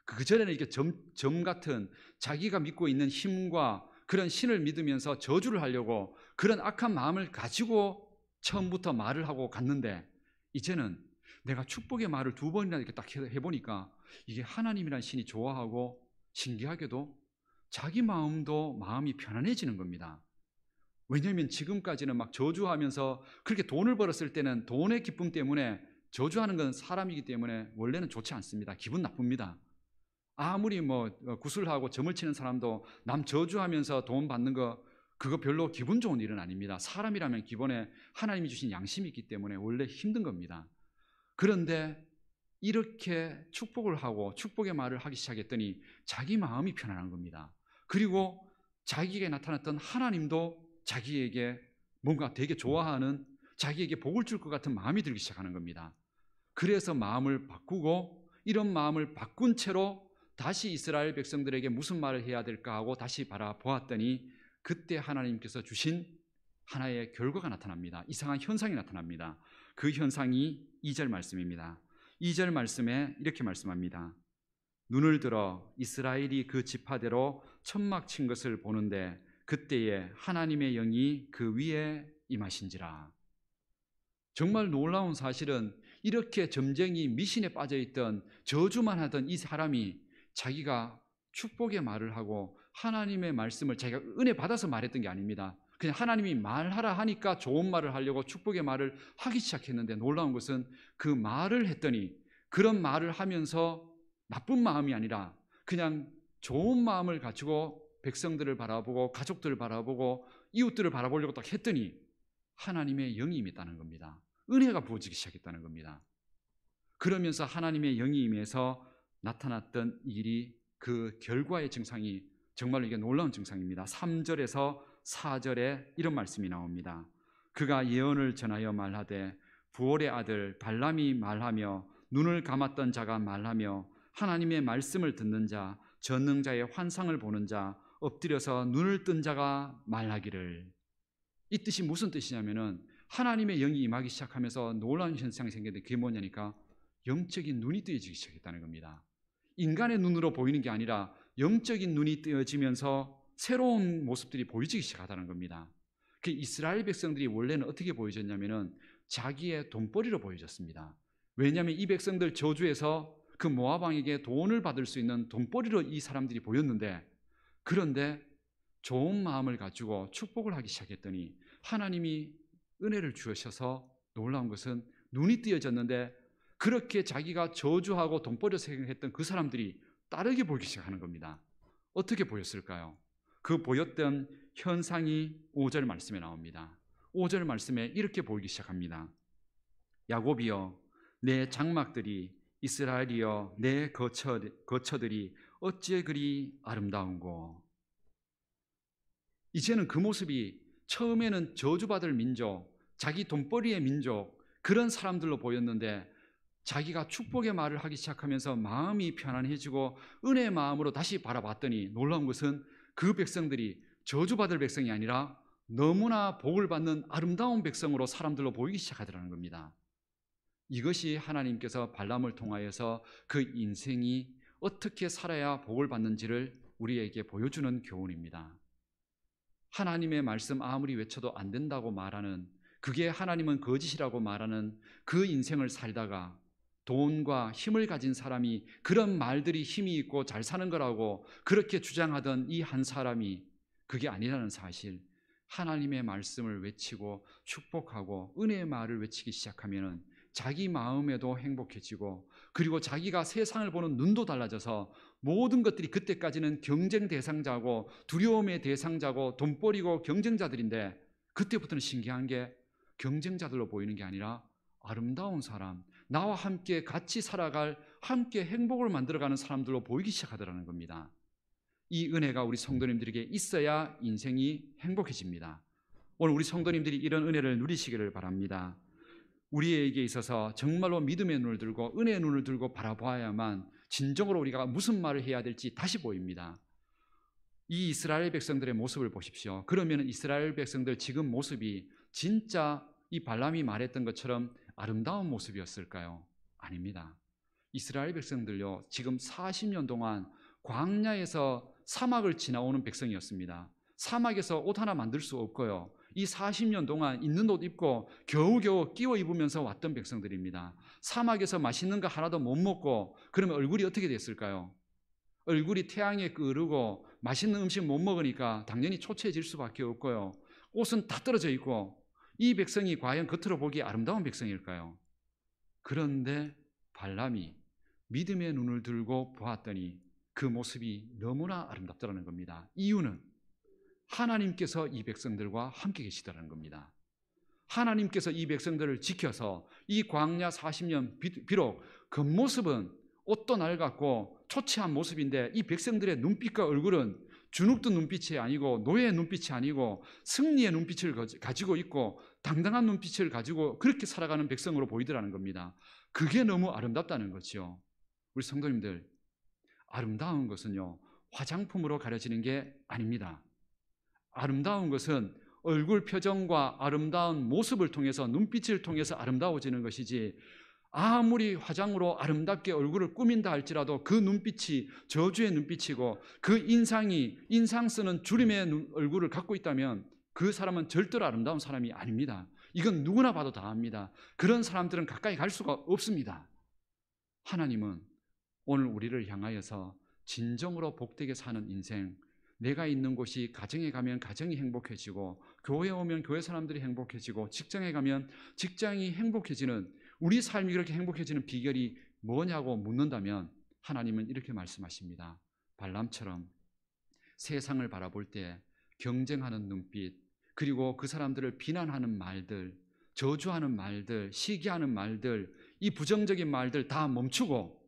그전에는 이렇게 점 같은 자기가 믿고 있는 힘과 그런 신을 믿으면서 저주를 하려고 그런 악한 마음을 가지고 처음부터 말을 하고 갔는데, 이제는 내가 축복의 말을 2번이나 이렇게 딱 해보니까 이게 하나님이란 신이 좋아하고 신기하게도 자기 마음이 편안해지는 겁니다. 왜냐하면 지금까지는 막 저주하면서 그렇게 돈을 벌었을 때는 돈의 기쁨 때문에, 저주하는 건 사람이기 때문에 원래는 좋지 않습니다. 기분 나쁩니다. 아무리 구슬하고 점을 치는 사람도 남 저주하면서 돈 받는 거, 그거 별로 기분 좋은 일은 아닙니다. 사람이라면 기본에 하나님이 주신 양심이 있기 때문에 원래 힘든 겁니다. 그런데 이렇게 축복을 하고 축복의 말을 하기 시작했더니 자기 마음이 편안한 겁니다. 그리고 자기에게 나타났던 하나님도 자기에게 뭔가 되게 좋아하는, 자기에게 복을 줄 것 같은 마음이 들기 시작하는 겁니다. 그래서 마음을 바꾸고, 이런 마음을 바꾼 채로 다시 이스라엘 백성들에게 무슨 말을 해야 될까 하고 다시 바라보았더니 그때 하나님께서 주신 하나의 결과가 나타납니다. 이상한 현상이 나타납니다. 그 현상이 2절 말씀입니다. 2절 말씀에 이렇게 말씀합니다. 눈을 들어 이스라엘이 그 지파대로 천막 친 것을 보는데 그때에 하나님의 영이 그 위에 임하신지라. 정말 놀라운 사실은 이렇게 점쟁이 미신에 빠져있던, 저주만 하던 이 사람이 자기가 축복의 말을 하고 하나님의 말씀을 자기가 은혜 받아서 말했던 게 아닙니다. 그냥 하나님이 말하라 하니까 좋은 말을 하려고 축복의 말을 하기 시작했는데, 놀라운 것은 그 말을 했더니 그런 말을 하면서 나쁜 마음이 아니라 그냥 좋은 마음을 가지고 백성들을 바라보고 가족들을 바라보고 이웃들을 바라보려고 딱 했더니 하나님의 영이 임했다는 겁니다. 은혜가 부어지기 시작했다는 겁니다. 그러면서 하나님의 영이 임해서 나타났던 일이, 그 결과의 증상이 정말로 이게 놀라운 증상입니다. 3절에서 4절에 이런 말씀이 나옵니다. 그가 예언을 전하여 말하되 부올의 아들 발람이 말하며 눈을 감았던 자가 말하며 하나님의 말씀을 듣는 자, 전능자의 환상을 보는 자, 엎드려서 눈을 뜬 자가 말하기를. 이 뜻이 무슨 뜻이냐면은 하나님의 영이 임하기 시작하면서 놀라운 현상이 생겼는데, 그게 뭐냐니까 영적인 눈이 뜨여지기 시작했다는 겁니다. 인간의 눈으로 보이는 게 아니라 영적인 눈이 뜨여지면서 새로운 모습들이 보이기 시작하다는 겁니다. 그 이스라엘 백성들이 원래는 어떻게 보여졌냐면은 자기의 돈벌이로 보여졌습니다. 왜냐하면 이 백성들 저주에서 그 모압 왕에게 돈을 받을 수 있는 돈벌이로 이 사람들이 보였는데, 그런데 좋은 마음을 가지고 축복을 하기 시작했더니 하나님이 은혜를 주셔서 놀라운 것은 눈이 뜨여졌는데, 그렇게 자기가 저주하고 돈벌이로 생각했던 그 사람들이 다르게 보이기 시작하는 겁니다. 어떻게 보였을까요? 그 보였던 현상이 5절 말씀에 나옵니다. 5절 말씀에 이렇게 보이기 시작합니다. 야곱이여 내 장막들이, 이스라엘이여 내 거처들이 어찌 그리 아름다운고. 이제는 그 모습이 처음에는 저주받을 민족, 자기 돈벌이의 민족, 그런 사람들로 보였는데 자기가 축복의 말을 하기 시작하면서 마음이 편안해지고 은혜의 마음으로 다시 바라봤더니 놀라운 것은 그 백성들이 저주받을 백성이 아니라 너무나 복을 받는 아름다운 백성으로 사람들로 보이기 시작하더라는 겁니다. 이것이 하나님께서 발람을 통하여서 그 인생이 어떻게 살아야 복을 받는지를 우리에게 보여주는 교훈입니다. 하나님의 말씀 아무리 외쳐도 안 된다고 말하는, 그게 하나님은 거짓이라고 말하는 그 인생을 살다가 돈과 힘을 가진 사람이 그런 말들이 힘이 있고 잘 사는 거라고 그렇게 주장하던 이 한 사람이 그게 아니라는 사실, 하나님의 말씀을 외치고 축복하고 은혜의 말을 외치기 시작하면 자기 마음에도 행복해지고, 그리고 자기가 세상을 보는 눈도 달라져서 모든 것들이 그때까지는 경쟁 대상자고 두려움의 대상자고 돈벌이고 경쟁자들인데, 그때부터는 신기한 게 경쟁자들로 보이는 게 아니라 아름다운 사람, 나와 함께 같이 살아갈, 함께 행복을 만들어가는 사람들로 보이기 시작하더라는 겁니다. 이 은혜가 우리 성도님들에게 있어야 인생이 행복해집니다. 오늘 우리 성도님들이 이런 은혜를 누리시기를 바랍니다. 우리에게 있어서 정말로 믿음의 눈을 들고 은혜의 눈을 들고 바라봐야만 진정으로 우리가 무슨 말을 해야 될지 다시 보입니다. 이 이스라엘 백성들의 모습을 보십시오. 그러면 이스라엘 백성들 지금 모습이 진짜 이 발람이 말했던 것처럼 아름다운 모습이었을까요? 아닙니다. 이스라엘 백성들요, 지금 40년 동안 광야에서 사막을 지나오는 백성이었습니다. 사막에서 옷 하나 만들 수 없고요. 이 40년 동안 있는 옷 입고 겨우겨우 끼워 입으면서 왔던 백성들입니다. 사막에서 맛있는 거 하나도 못 먹고 그러면 얼굴이 어떻게 됐을까요? 얼굴이 태양에 끄르고 맛있는 음식 못 먹으니까 당연히 초췌해질 수밖에 없고요. 옷은 다 떨어져 있고 이 백성이 과연 겉으로 보기에 아름다운 백성일까요? 그런데 발람이 믿음의 눈을 들고 보았더니 그 모습이 너무나 아름답더라는 겁니다. 이유는 하나님께서 이 백성들과 함께 계시더라는 겁니다. 하나님께서 이 백성들을 지켜서 이 광야 40년 비록 겉모습은 옷도 낡았고 초췌한 모습인데 이 백성들의 눈빛과 얼굴은 주눅든 눈빛이 아니고 노예의 눈빛이 아니고 승리의 눈빛을 가지고 있고 당당한 눈빛을 가지고 그렇게 살아가는 백성으로 보이더라는 겁니다. 그게 너무 아름답다는 거죠. 우리 성도님들, 아름다운 것은요, 화장품으로 가려지는 게 아닙니다. 아름다운 것은 얼굴 표정과 아름다운 모습을 통해서, 눈빛을 통해서 아름다워지는 것이지, 아무리 화장으로 아름답게 얼굴을 꾸민다 할지라도 그 눈빛이 저주의 눈빛이고 그 인상 쓰는 주림의 얼굴을 갖고 있다면 그 사람은 절대로 아름다운 사람이 아닙니다. 이건 누구나 봐도 다 압니다. 그런 사람들은 가까이 갈 수가 없습니다. 하나님은 오늘 우리를 향하여서 진정으로 복되게 사는 인생, 내가 있는 곳이 가정에 가면 가정이 행복해지고 교회에 오면 교회 사람들이 행복해지고 직장에 가면 직장이 행복해지는, 우리 삶이 그렇게 행복해지는 비결이 뭐냐고 묻는다면 하나님은 이렇게 말씀하십니다. 발람처럼 세상을 바라볼 때 경쟁하는 눈빛, 그리고 그 사람들을 비난하는 말들, 저주하는 말들, 시기하는 말들, 이 부정적인 말들 다 멈추고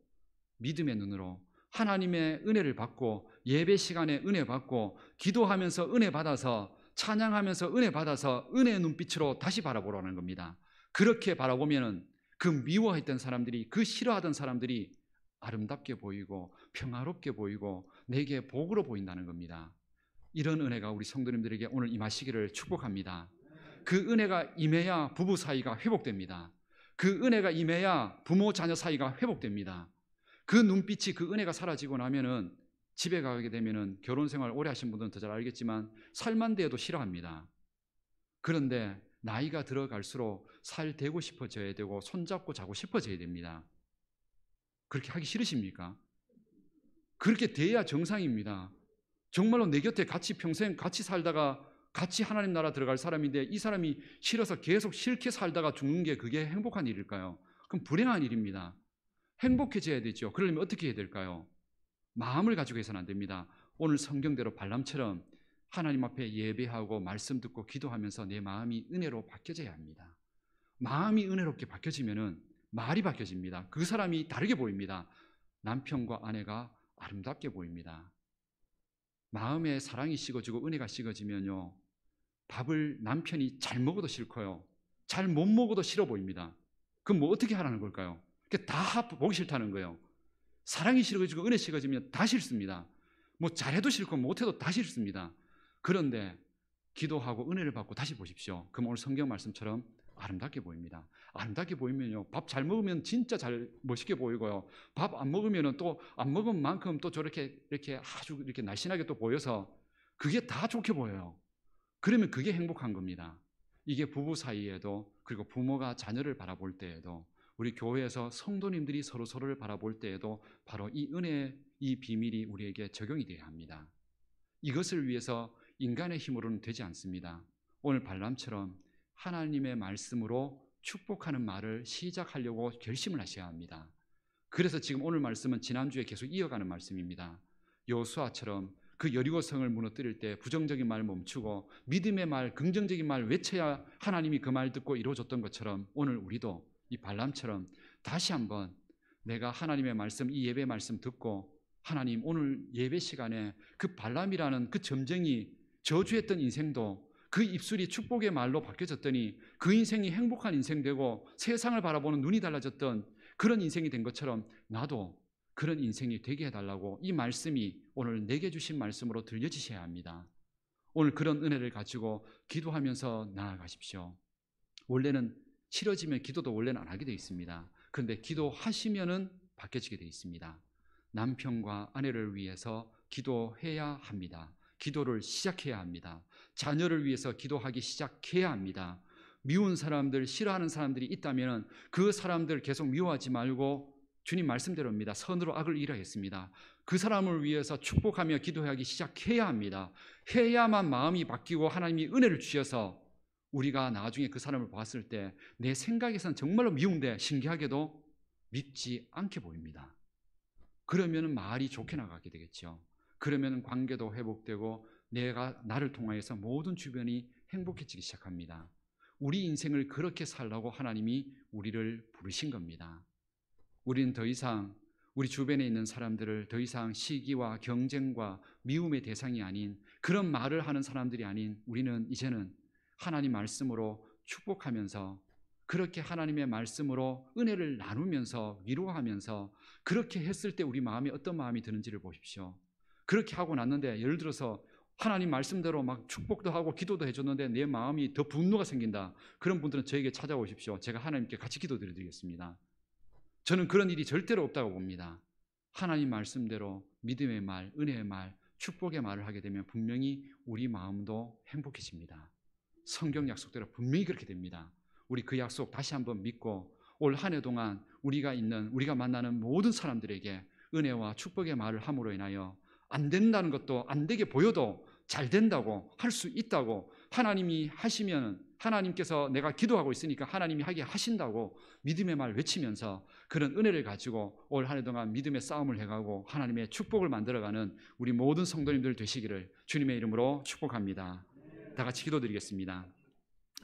믿음의 눈으로 하나님의 은혜를 받고 예배 시간에 은혜 받고 기도하면서 은혜 받아서 찬양하면서 은혜 받아서 은혜의 눈빛으로 다시 바라보라는 겁니다. 그렇게 바라보면은 그 미워했던 사람들이, 그 싫어하던 사람들이 아름답게 보이고 평화롭게 보이고 내게 복으로 보인다는 겁니다. 이런 은혜가 우리 성도님들에게 오늘 임하시기를 축복합니다. 그 은혜가 임해야 부부 사이가 회복됩니다. 그 은혜가 임해야 부모 자녀 사이가 회복됩니다. 그 눈빛이, 그 은혜가 사라지고 나면은 집에 가게 되면은, 결혼 생활 오래 하신 분들은 더 잘 알겠지만 살만 대해도 싫어합니다. 그런데 나이가 들어갈수록 살 대고 싶어져야 되고 손잡고 자고 싶어져야 됩니다. 그렇게 하기 싫으십니까? 그렇게 돼야 정상입니다. 정말로 내 곁에 같이 평생 같이 살다가 같이 하나님 나라 들어갈 사람인데 이 사람이 싫어서 계속 싫게 살다가 죽는 게 그게 행복한 일일까요? 그럼 불행한 일입니다. 행복해져야 되죠. 그러려면 어떻게 해야 될까요? 마음을 가지고 해서는 안 됩니다. 오늘 성경대로 발람처럼 하나님 앞에 예배하고 말씀 듣고 기도하면서 내 마음이 은혜로 바뀌어져야 합니다. 마음이 은혜롭게 바뀌어지면은 말이 바뀌어집니다. 그 사람이 다르게 보입니다. 남편과 아내가 아름답게 보입니다. 마음에 사랑이 식어지고 은혜가 식어지면요, 밥을 남편이 잘 먹어도 싫고요, 잘 못 먹어도 싫어 보입니다. 그럼 뭐 어떻게 하라는 걸까요? 다 보기 싫다는 거예요. 사랑이 식어지고 은혜 식어지면 다 싫습니다. 뭐 잘해도 싫고 못해도 다 싫습니다. 그런데 기도하고 은혜를 받고 다시 보십시오. 그럼 오늘 성경 말씀처럼 아름답게 보입니다. 아름답게 보이면요, 밥 잘 먹으면 진짜 잘 멋있게 보이고요, 밥 안 먹으면 또 안 먹은 만큼 또 저렇게 이렇게 아주 이렇게 날씬하게 또 보여서 그게 다 좋게 보여요. 그러면 그게 행복한 겁니다. 이게 부부 사이에도, 그리고 부모가 자녀를 바라볼 때에도, 우리 교회에서 성도님들이 서로를 바라볼 때에도 바로 이 은혜의 이 비밀이 우리에게 적용이 되어야 합니다. 이것을 위해서 인간의 힘으로는 되지 않습니다. 오늘 발람처럼 하나님의 말씀으로 축복하는 말을 시작하려고 결심을 하셔야 합니다. 그래서 지금 오늘 말씀은 지난주에 계속 이어가는 말씀입니다. 여호수아처럼 그 여리고성을 무너뜨릴 때 부정적인 말 멈추고 믿음의 말, 긍정적인 말 외쳐야 하나님이 그 말 듣고 이루어졌던 것처럼 오늘 우리도 이 발람처럼 다시 한번 내가 하나님의 말씀, 이 예배 말씀 듣고, 하나님 오늘 예배 시간에 그 발람이라는 그 점쟁이 저주했던 인생도 그 입술이 축복의 말로 바뀌어졌더니 그 인생이 행복한 인생 되고 세상을 바라보는 눈이 달라졌던 그런 인생이 된 것처럼 나도 그런 인생이 되게 해달라고 이 말씀이 오늘 내게 주신 말씀으로 들려지셔야 합니다. 오늘 그런 은혜를 가지고 기도하면서 나아가십시오. 원래는 싫어지면 기도도 원래는 안 하게 되어 있습니다. 그런데 기도하시면은 바뀌어지게 되어 있습니다. 남편과 아내를 위해서 기도해야 합니다. 기도를 시작해야 합니다. 자녀를 위해서 기도하기 시작해야 합니다. 미운 사람들, 싫어하는 사람들이 있다면 그 사람들 계속 미워하지 말고 주님 말씀대로입니다. 선으로 악을 이라했습니다. 그 사람을 위해서 축복하며 기도하기 시작해야 합니다. 해야만 마음이 바뀌고 하나님이 은혜를 주셔서 우리가 나중에 그 사람을 봤을 때 내 생각에서는 정말로 미운데 신기하게도 밉지 않게 보입니다. 그러면 말이 좋게 나가게 되겠죠. 그러면 관계도 회복되고 나를 통하여서 모든 주변이 행복해지기 시작합니다. 우리 인생을 그렇게 살라고 하나님이 우리를 부르신 겁니다. 우리는 더 이상 우리 주변에 있는 사람들을 더 이상 시기와 경쟁과 미움의 대상이 아닌 그런 말을 하는 사람들이 아닌 우리는 이제는 하나님 말씀으로 축복하면서 그렇게 하나님의 말씀으로 은혜를 나누면서 위로하면서 그렇게 했을 때 우리 마음에 어떤 마음이 드는지를 보십시오. 그렇게 하고 났는데 예를 들어서 하나님 말씀대로 막 축복도 하고 기도도 해줬는데 내 마음이 더 분노가 생긴다. 그런 분들은 저에게 찾아오십시오. 제가 하나님께 같이 기도드리겠습니다. 저는 그런 일이 절대로 없다고 봅니다. 하나님 말씀대로 믿음의 말, 은혜의 말, 축복의 말을 하게 되면 분명히 우리 마음도 행복해집니다. 성경 약속대로 분명히 그렇게 됩니다. 우리 그 약속 다시 한번 믿고 올 한 해 동안 우리가 만나는 모든 사람들에게 은혜와 축복의 말을 함으로 인하여 안 된다는 것도 안 되게 보여도 잘 된다고 할 수 있다고 하나님이 하시면 하나님께서 내가 기도하고 있으니까 하나님이 하게 하신다고 믿음의 말 외치면서 그런 은혜를 가지고 올 한 해 동안 믿음의 싸움을 해가고 하나님의 축복을 만들어가는 우리 모든 성도님들 되시기를 주님의 이름으로 축복합니다. 다 같이 기도드리겠습니다.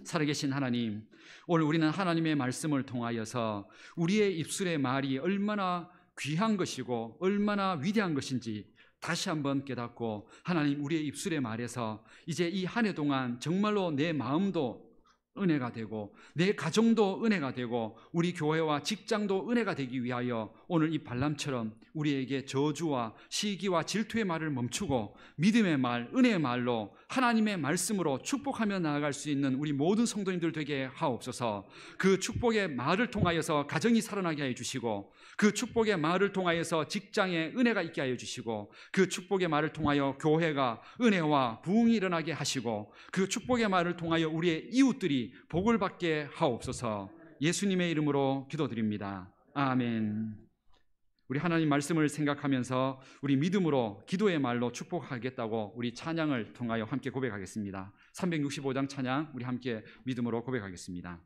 살아계신 하나님, 오늘 우리는 하나님의 말씀을 통하여서 우리의 입술의 말이 얼마나 귀한 것이고 얼마나 위대한 것인지 다시 한번 깨닫고 하나님 우리의 입술의 말에서 이제 이 한 해 동안 정말로 내 마음도 은혜가 되고 내 가정도 은혜가 되고 우리 교회와 직장도 은혜가 되기 위하여 오늘 이 발람처럼 우리에게 저주와 시기와 질투의 말을 멈추고 믿음의 말, 은혜의 말로 하나님의 말씀으로 축복하며 나아갈 수 있는 우리 모든 성도님들 되게 하옵소서. 그 축복의 말을 통하여서 가정이 살아나게 하여 주시고 그 축복의 말을 통하여서 직장에 은혜가 있게 하여 주시고 그 축복의 말을 통하여 교회가 은혜와 부흥이 일어나게 하시고 그 축복의 말을 통하여 우리의 이웃들이 복을 받게 하옵소서. 예수님의 이름으로 기도드립니다. 아멘. 우리 하나님 말씀을 생각하면서 우리 믿음으로 기도의 말로 축복하겠다고 우리 찬양을 통하여 함께 고백하겠습니다. 365장 찬양 우리 함께 믿음으로 고백하겠습니다.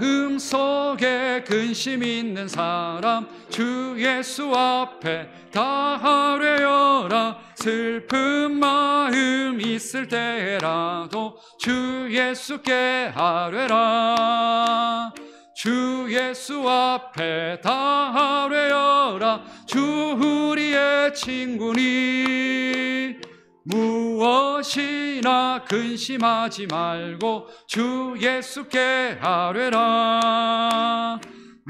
마음속에 근심 있는 사람 주 예수 앞에 다 하뢰어라. 슬픈 마음 있을 때라도 주 예수께 하뢰라. 주 예수 앞에 다 하뢰어라. 주 우리의 친구니 무엇이나 근심하지 말고 주 예수께 하뢰라.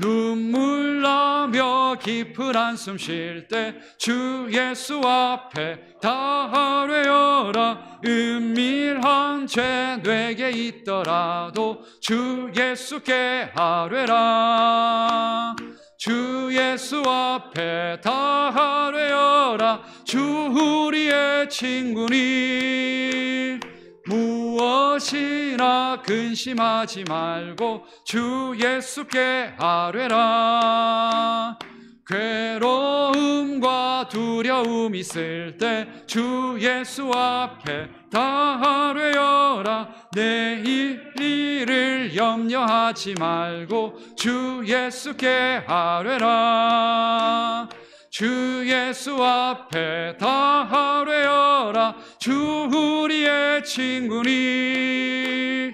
눈물 나며 깊은 한숨 쉴 때 주 예수 앞에 다 하뢰어라. 은밀한 죄 내게 있더라도 주 예수께 하뢰라. 주 예수 앞에 다 하뢰어라. 주 우리의 친구니 무엇이나 근심하지 말고 주 예수께 하뢰라. 괴로움과 두려움 있을 때 주 예수 앞에 다 하뢰어라. 내일 일을 염려하지 말고 주 예수께 하뢰라. 주 예수 앞에 다 하뢰어라. 주 우리의 친구니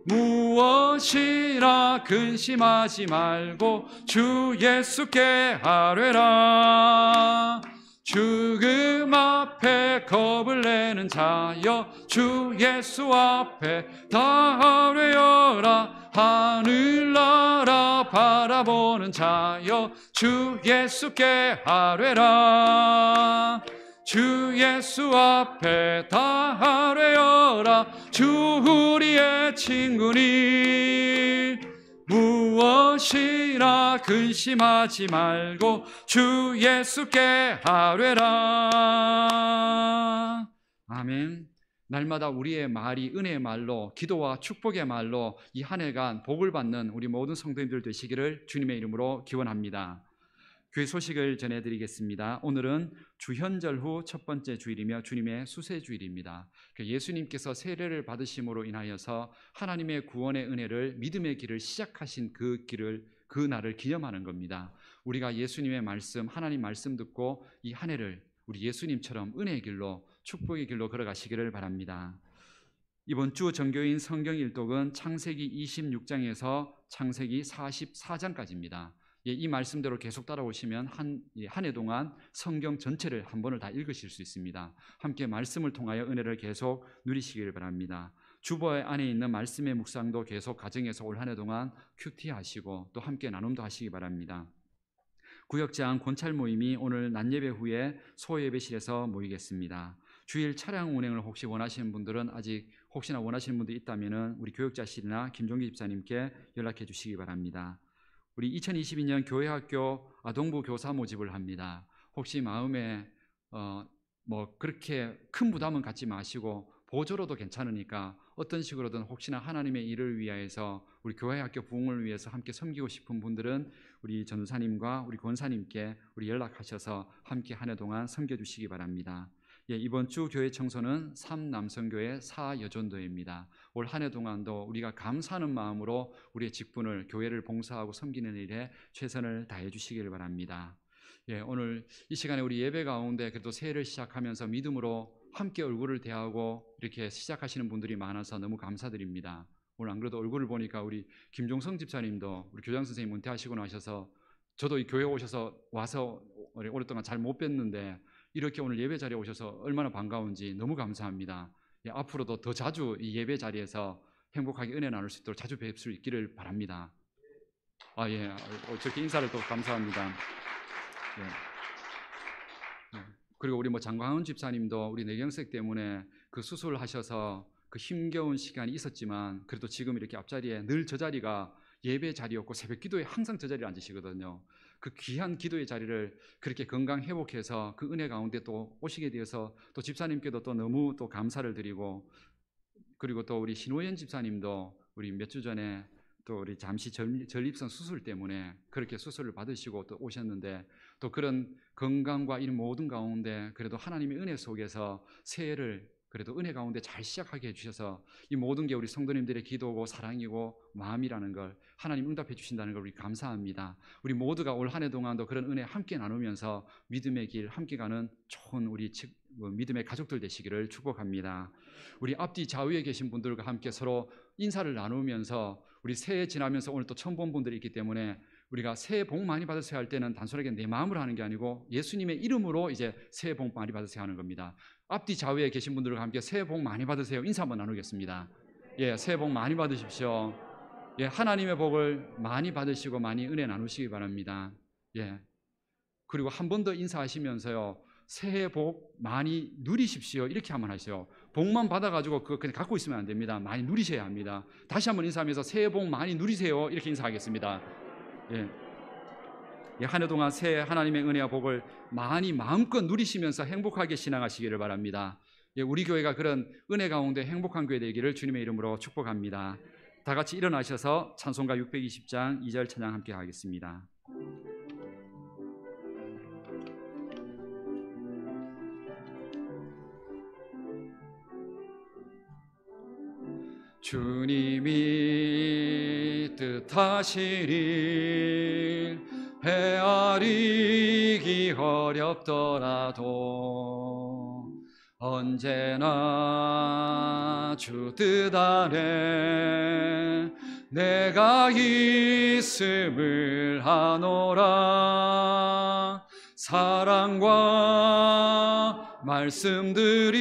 무엇이나 근심하지 말고 주 예수께 하뢰라. 죽음 앞에 겁을 내는 자여 주 예수 앞에 다 하뢰어라. 하늘나라 바라보는 자여 주 예수께 하뢰라. 주 예수 앞에 다 하뢰어라. 힘써라. 주 우리의 친구니 무엇이나 근심하지 말고 주 예수께 아뢰라. 아멘. 날마다 우리의 말이 은혜의 말로, 기도와 축복의 말로 이 한 해간 복을 받는 우리 모든 성도님들 되시기를 주님의 이름으로 기원합니다. 교회 소식을 전해드리겠습니다. 오늘은 주현절 후 첫 번째 주일이며 주님의 수세주일입니다. 예수님께서 세례를 받으심으로 인하여서 하나님의 구원의 은혜를, 믿음의 길을 시작하신 그 날을 기념하는 겁니다. 우리가 예수님의 말씀, 하나님 말씀 듣고 이 한 해를 우리 예수님처럼 은혜의 길로, 축복의 길로 걸어가시기를 바랍니다. 이번 주 정교인 성경 일독은 창세기 26장에서 창세기 44장까지입니다. 이 말씀대로 계속 따라오시면 한 해 동안 성경 전체를 한 번을 다 읽으실 수 있습니다. 함께 말씀을 통하여 은혜를 계속 누리시길 바랍니다. 주보 안에 있는 말씀의 묵상도 계속 가정에서 올 한 해 동안 큐티하시고 또 함께 나눔도 하시기 바랍니다. 구역장 권찰 모임이 오늘 낮예배 후에 소예배실에서 모이겠습니다. 주일 차량 운행을 혹시 원하시는 분들은 아직 혹시나 원하시는 분들이 있다면 우리 교역자실이나 김종기 집사님께 연락해 주시기 바랍니다. 우리 2022년 교회학교 아동부 교사 모집을 합니다. 혹시 마음에 그렇게 큰 부담은 갖지 마시고 보조로도 괜찮으니까 어떤 식으로든 혹시나 하나님의 일을 위하여서 우리 교회학교 부흥을 위해서 함께 섬기고 싶은 분들은 우리 전사님과 우리 권사님께 우리 연락하셔서 함께 한 해 동안 섬겨주시기 바랍니다. 이번 주 교회 청소는 3남성교회 4여전도회입니다. 올 한 해 동안도 우리가 감사하는 마음으로 우리의 직분을, 교회를 봉사하고 섬기는 일에 최선을 다해 주시길 바랍니다. 오늘 이 시간에 우리 예배 가운데 그래도 새해를 시작하면서 믿음으로 함께 얼굴을 대하고 이렇게 시작하시는 분들이 많아서 너무 감사드립니다. 오늘 안 그래도 얼굴을 보니까 우리 김종성 집사님도 우리 교장 선생님 은퇴하시고 나셔서 저도 이 교회 와서 오랫동안 잘 못 뵀는데 이렇게 오늘 예배 자리에 오셔서 얼마나 반가운지 너무 감사합니다. 앞으로도 더 자주 이 예배 자리에서 행복하게 은혜 나눌 수 있도록 자주 뵐 수 있기를 바랍니다. 저렇게 인사를 또 감사합니다. 그리고 우리 장광훈 집사님도 우리 뇌경색 때문에 그 수술을 하셔서 그 힘겨운 시간이 있었지만 그래도 지금 이렇게 앞자리에 늘 저 자리가 예배 자리였고 새벽 기도에 항상 저 자리에 앉으시거든요. 그 귀한 기도의 자리를 그렇게 건강 회복해서 그 은혜 가운데 또 오시게 되어서 또 집사님께도 또 너무 또 감사를 드리고, 그리고 또 우리 신호연 집사님도 우리 몇 주 전에 또 우리 잠시 전립선 수술 때문에 그렇게 수술을 받으시고 또 오셨는데 또 그런 건강과 이 모든 가운데 그래도 하나님의 은혜 속에서 새해를 그래도 은혜 가운데 잘 시작하게 해주셔서 이 모든 게 우리 성도님들의 기도고 사랑이고 마음이라는 걸 하나님 응답해 주신다는 걸 우리 감사합니다. 우리 모두가 올 한 해 동안도 그런 은혜 함께 나누면서 믿음의 길 함께 가는 좋은 우리 믿음의 가족들 되시기를 축복합니다. 우리 앞뒤 좌우에 계신 분들과 함께 서로 인사를 나누면서 우리 새해 지나면서 오늘 또 처음 본 분들이 있기 때문에 우리가 새해 복 많이 받으세요 할 때는 단순하게 내 마음으로 하는 게 아니고 예수님의 이름으로 이제 새해 복 많이 받으세요 하는 겁니다. 앞뒤 좌우에 계신 분들과 함께 새해 복 많이 받으세요 인사 한번 나누겠습니다. 새해 복 많이 받으십시오. 하나님의 복을 많이 받으시고 많이 은혜 나누시기 바랍니다. 그리고 한 번 더 인사하시면서요, 새해 복 많이 누리십시오 이렇게 한번 하세요. 복만 받아가지고 그거 그냥 갖고 있으면 안 됩니다. 많이 누리셔야 합니다. 다시 한번 인사하면서 새해 복 많이 누리세요 이렇게 인사하겠습니다. 한 해 동안 새해 하나님의 은혜와 복을 많이 마음껏 누리시면서 행복하게 신앙하시기를 바랍니다. 우리 교회가 그런 은혜 가운데 행복한 교회 되기를 주님의 이름으로 축복합니다. 다 같이 일어나셔서 찬송가 620장 2절 찬양 함께 하겠습니다. 주님이 뜻하신 일 헤아리기 어렵더라도 언제나 주 뜻 안에 내가 있음을 아노라. 사랑과 말씀들이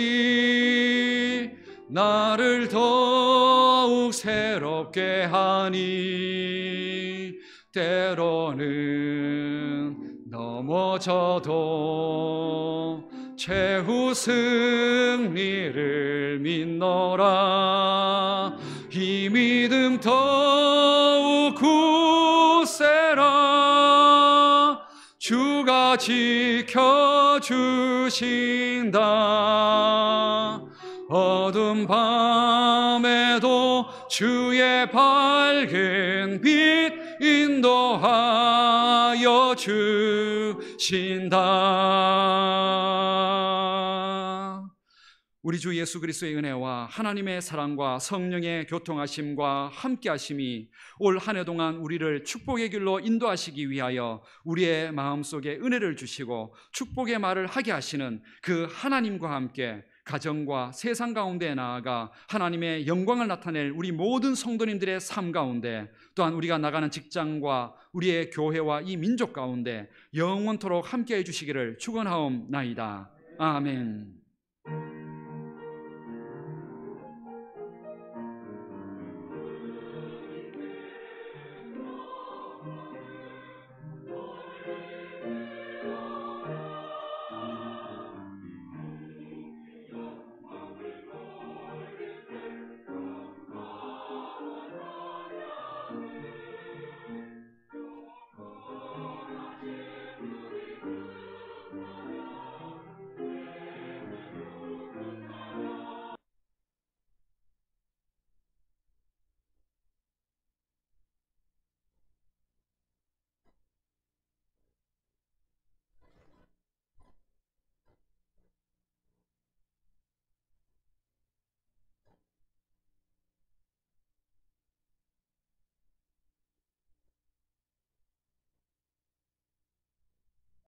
나를 더욱 새롭게 하니 때로는 넘어져도 최후 승리를 믿노라. 지켜라. 이 믿음 더욱 굳세라. 주가 지켜주신다. 어둠 밤에도 주의 밝은 빛 인도하여 주신다. 우리 주 예수 그리스도의 은혜와 하나님의 사랑과 성령의 교통하심과 함께하심이 올 한 해 동안 우리를 축복의 길로 인도하시기 위하여 우리의 마음속에 은혜를 주시고 축복의 말을 하게 하시는 그 하나님과 함께 가정과 세상 가운데 나아가 하나님의 영광을 나타낼 우리 모든 성도님들의 삶 가운데, 또한 우리가 나가는 직장과 우리의 교회와 이 민족 가운데 영원토록 함께해 주시기를 축원하옵나이다. 아멘.